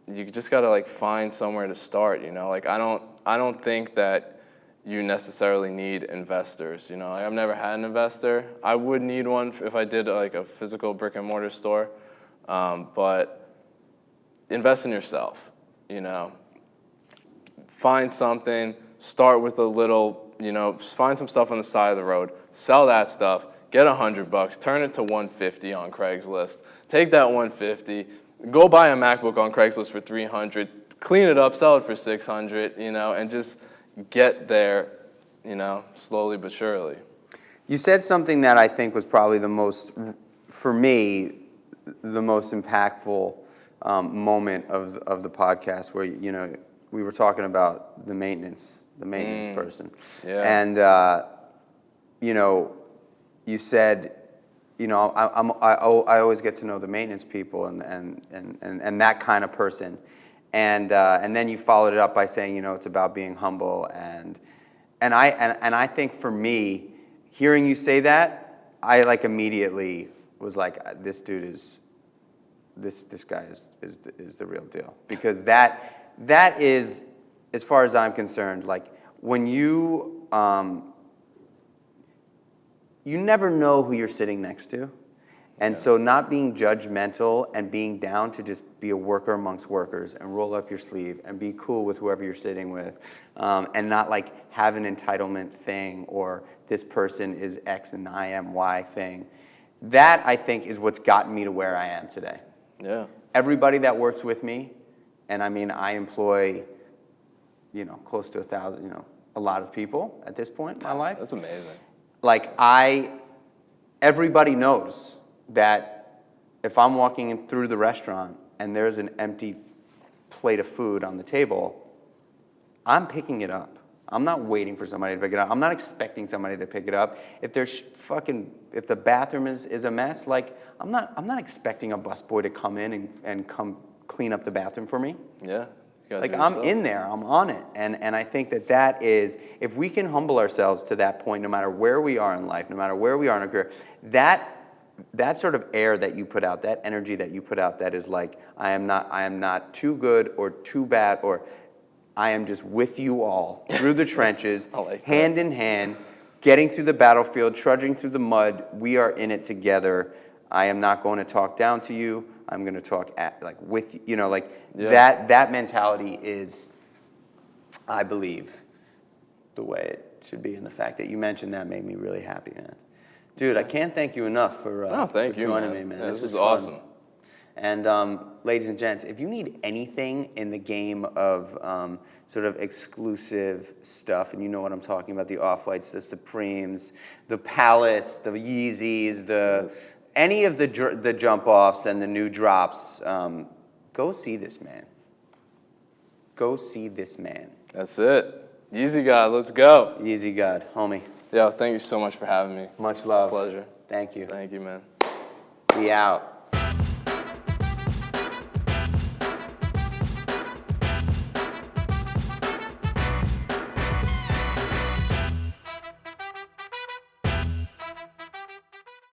you just gotta like find somewhere to start. You know, like I don't think that you necessarily need investors. You know, like, I've never had an investor. I would need one if I did like a physical brick and mortar store, but invest in yourself. You know, find something. Start with a little. You know, find some stuff on the side of the road. Sell that stuff. Get $100, turn it to $150 on Craigslist. Take that $150, go buy a MacBook on Craigslist for $300, clean it up, sell it for $600, you know, and just get there, you know, slowly but surely. You said something that I think was probably the most, for me, the most impactful moment of the podcast, where, you know, we were talking about the maintenance person. Yeah. And, you know, you said, you know, I always get to know the maintenance people and that kind of person, and then you followed it up by saying, you know, it's about being humble, and I think for me, hearing you say that, I like immediately was like, this dude is, this guy is the real deal, because that is, as far as I'm concerned, like when you you never know who you're sitting next to. And so not being judgmental and being down to just be a worker amongst workers and roll up your sleeve and be cool with whoever you're sitting with, and not like have an entitlement thing or this person is X and I am Y thing. That, I think, is what's gotten me to where I am today. Yeah. Everybody that works with me, and I mean, I employ, you know, close to 1,000, you know, a lot of people at this point in my life. That's amazing. Like everybody knows that if I'm walking in through the restaurant and there's an empty plate of food on the table, I'm picking it up. I'm not waiting for somebody to pick it up. I'm not expecting somebody to pick it up. If there's if the bathroom is a mess, like I'm not expecting a busboy to come in and come clean up the bathroom for me. Yeah. Like I'm in there, I'm on it, and I think that is, if we can humble ourselves to that point, no matter where we are in life, no matter where we are in our career, that sort of air that you put out, that energy that you put out, that is like, I am not too good or too bad, or I am just with you all through the trenches, like hand in hand, getting through the battlefield, trudging through the mud. We are in it together. I am not going to talk down to you. I'm going to talk with you. You know, like that mentality is, I believe, the way it should be. And the fact that you mentioned that made me really happy, man. Dude, I can't thank you enough for joining me, man. Yeah, this was fun. awesome. And ladies and gents, if you need anything in the game of sort of exclusive stuff, and you know what I'm talking about, the Off-Whites, the Supremes, the Palace, the Yeezys, any of the jump-offs and the new drops, go see this man. Go see this man. That's it. Yeezy God, let's go. Yeezy God, homie. Yo, thank you so much for having me. Much love. Pleasure. Thank you. Thank you, man. Be out.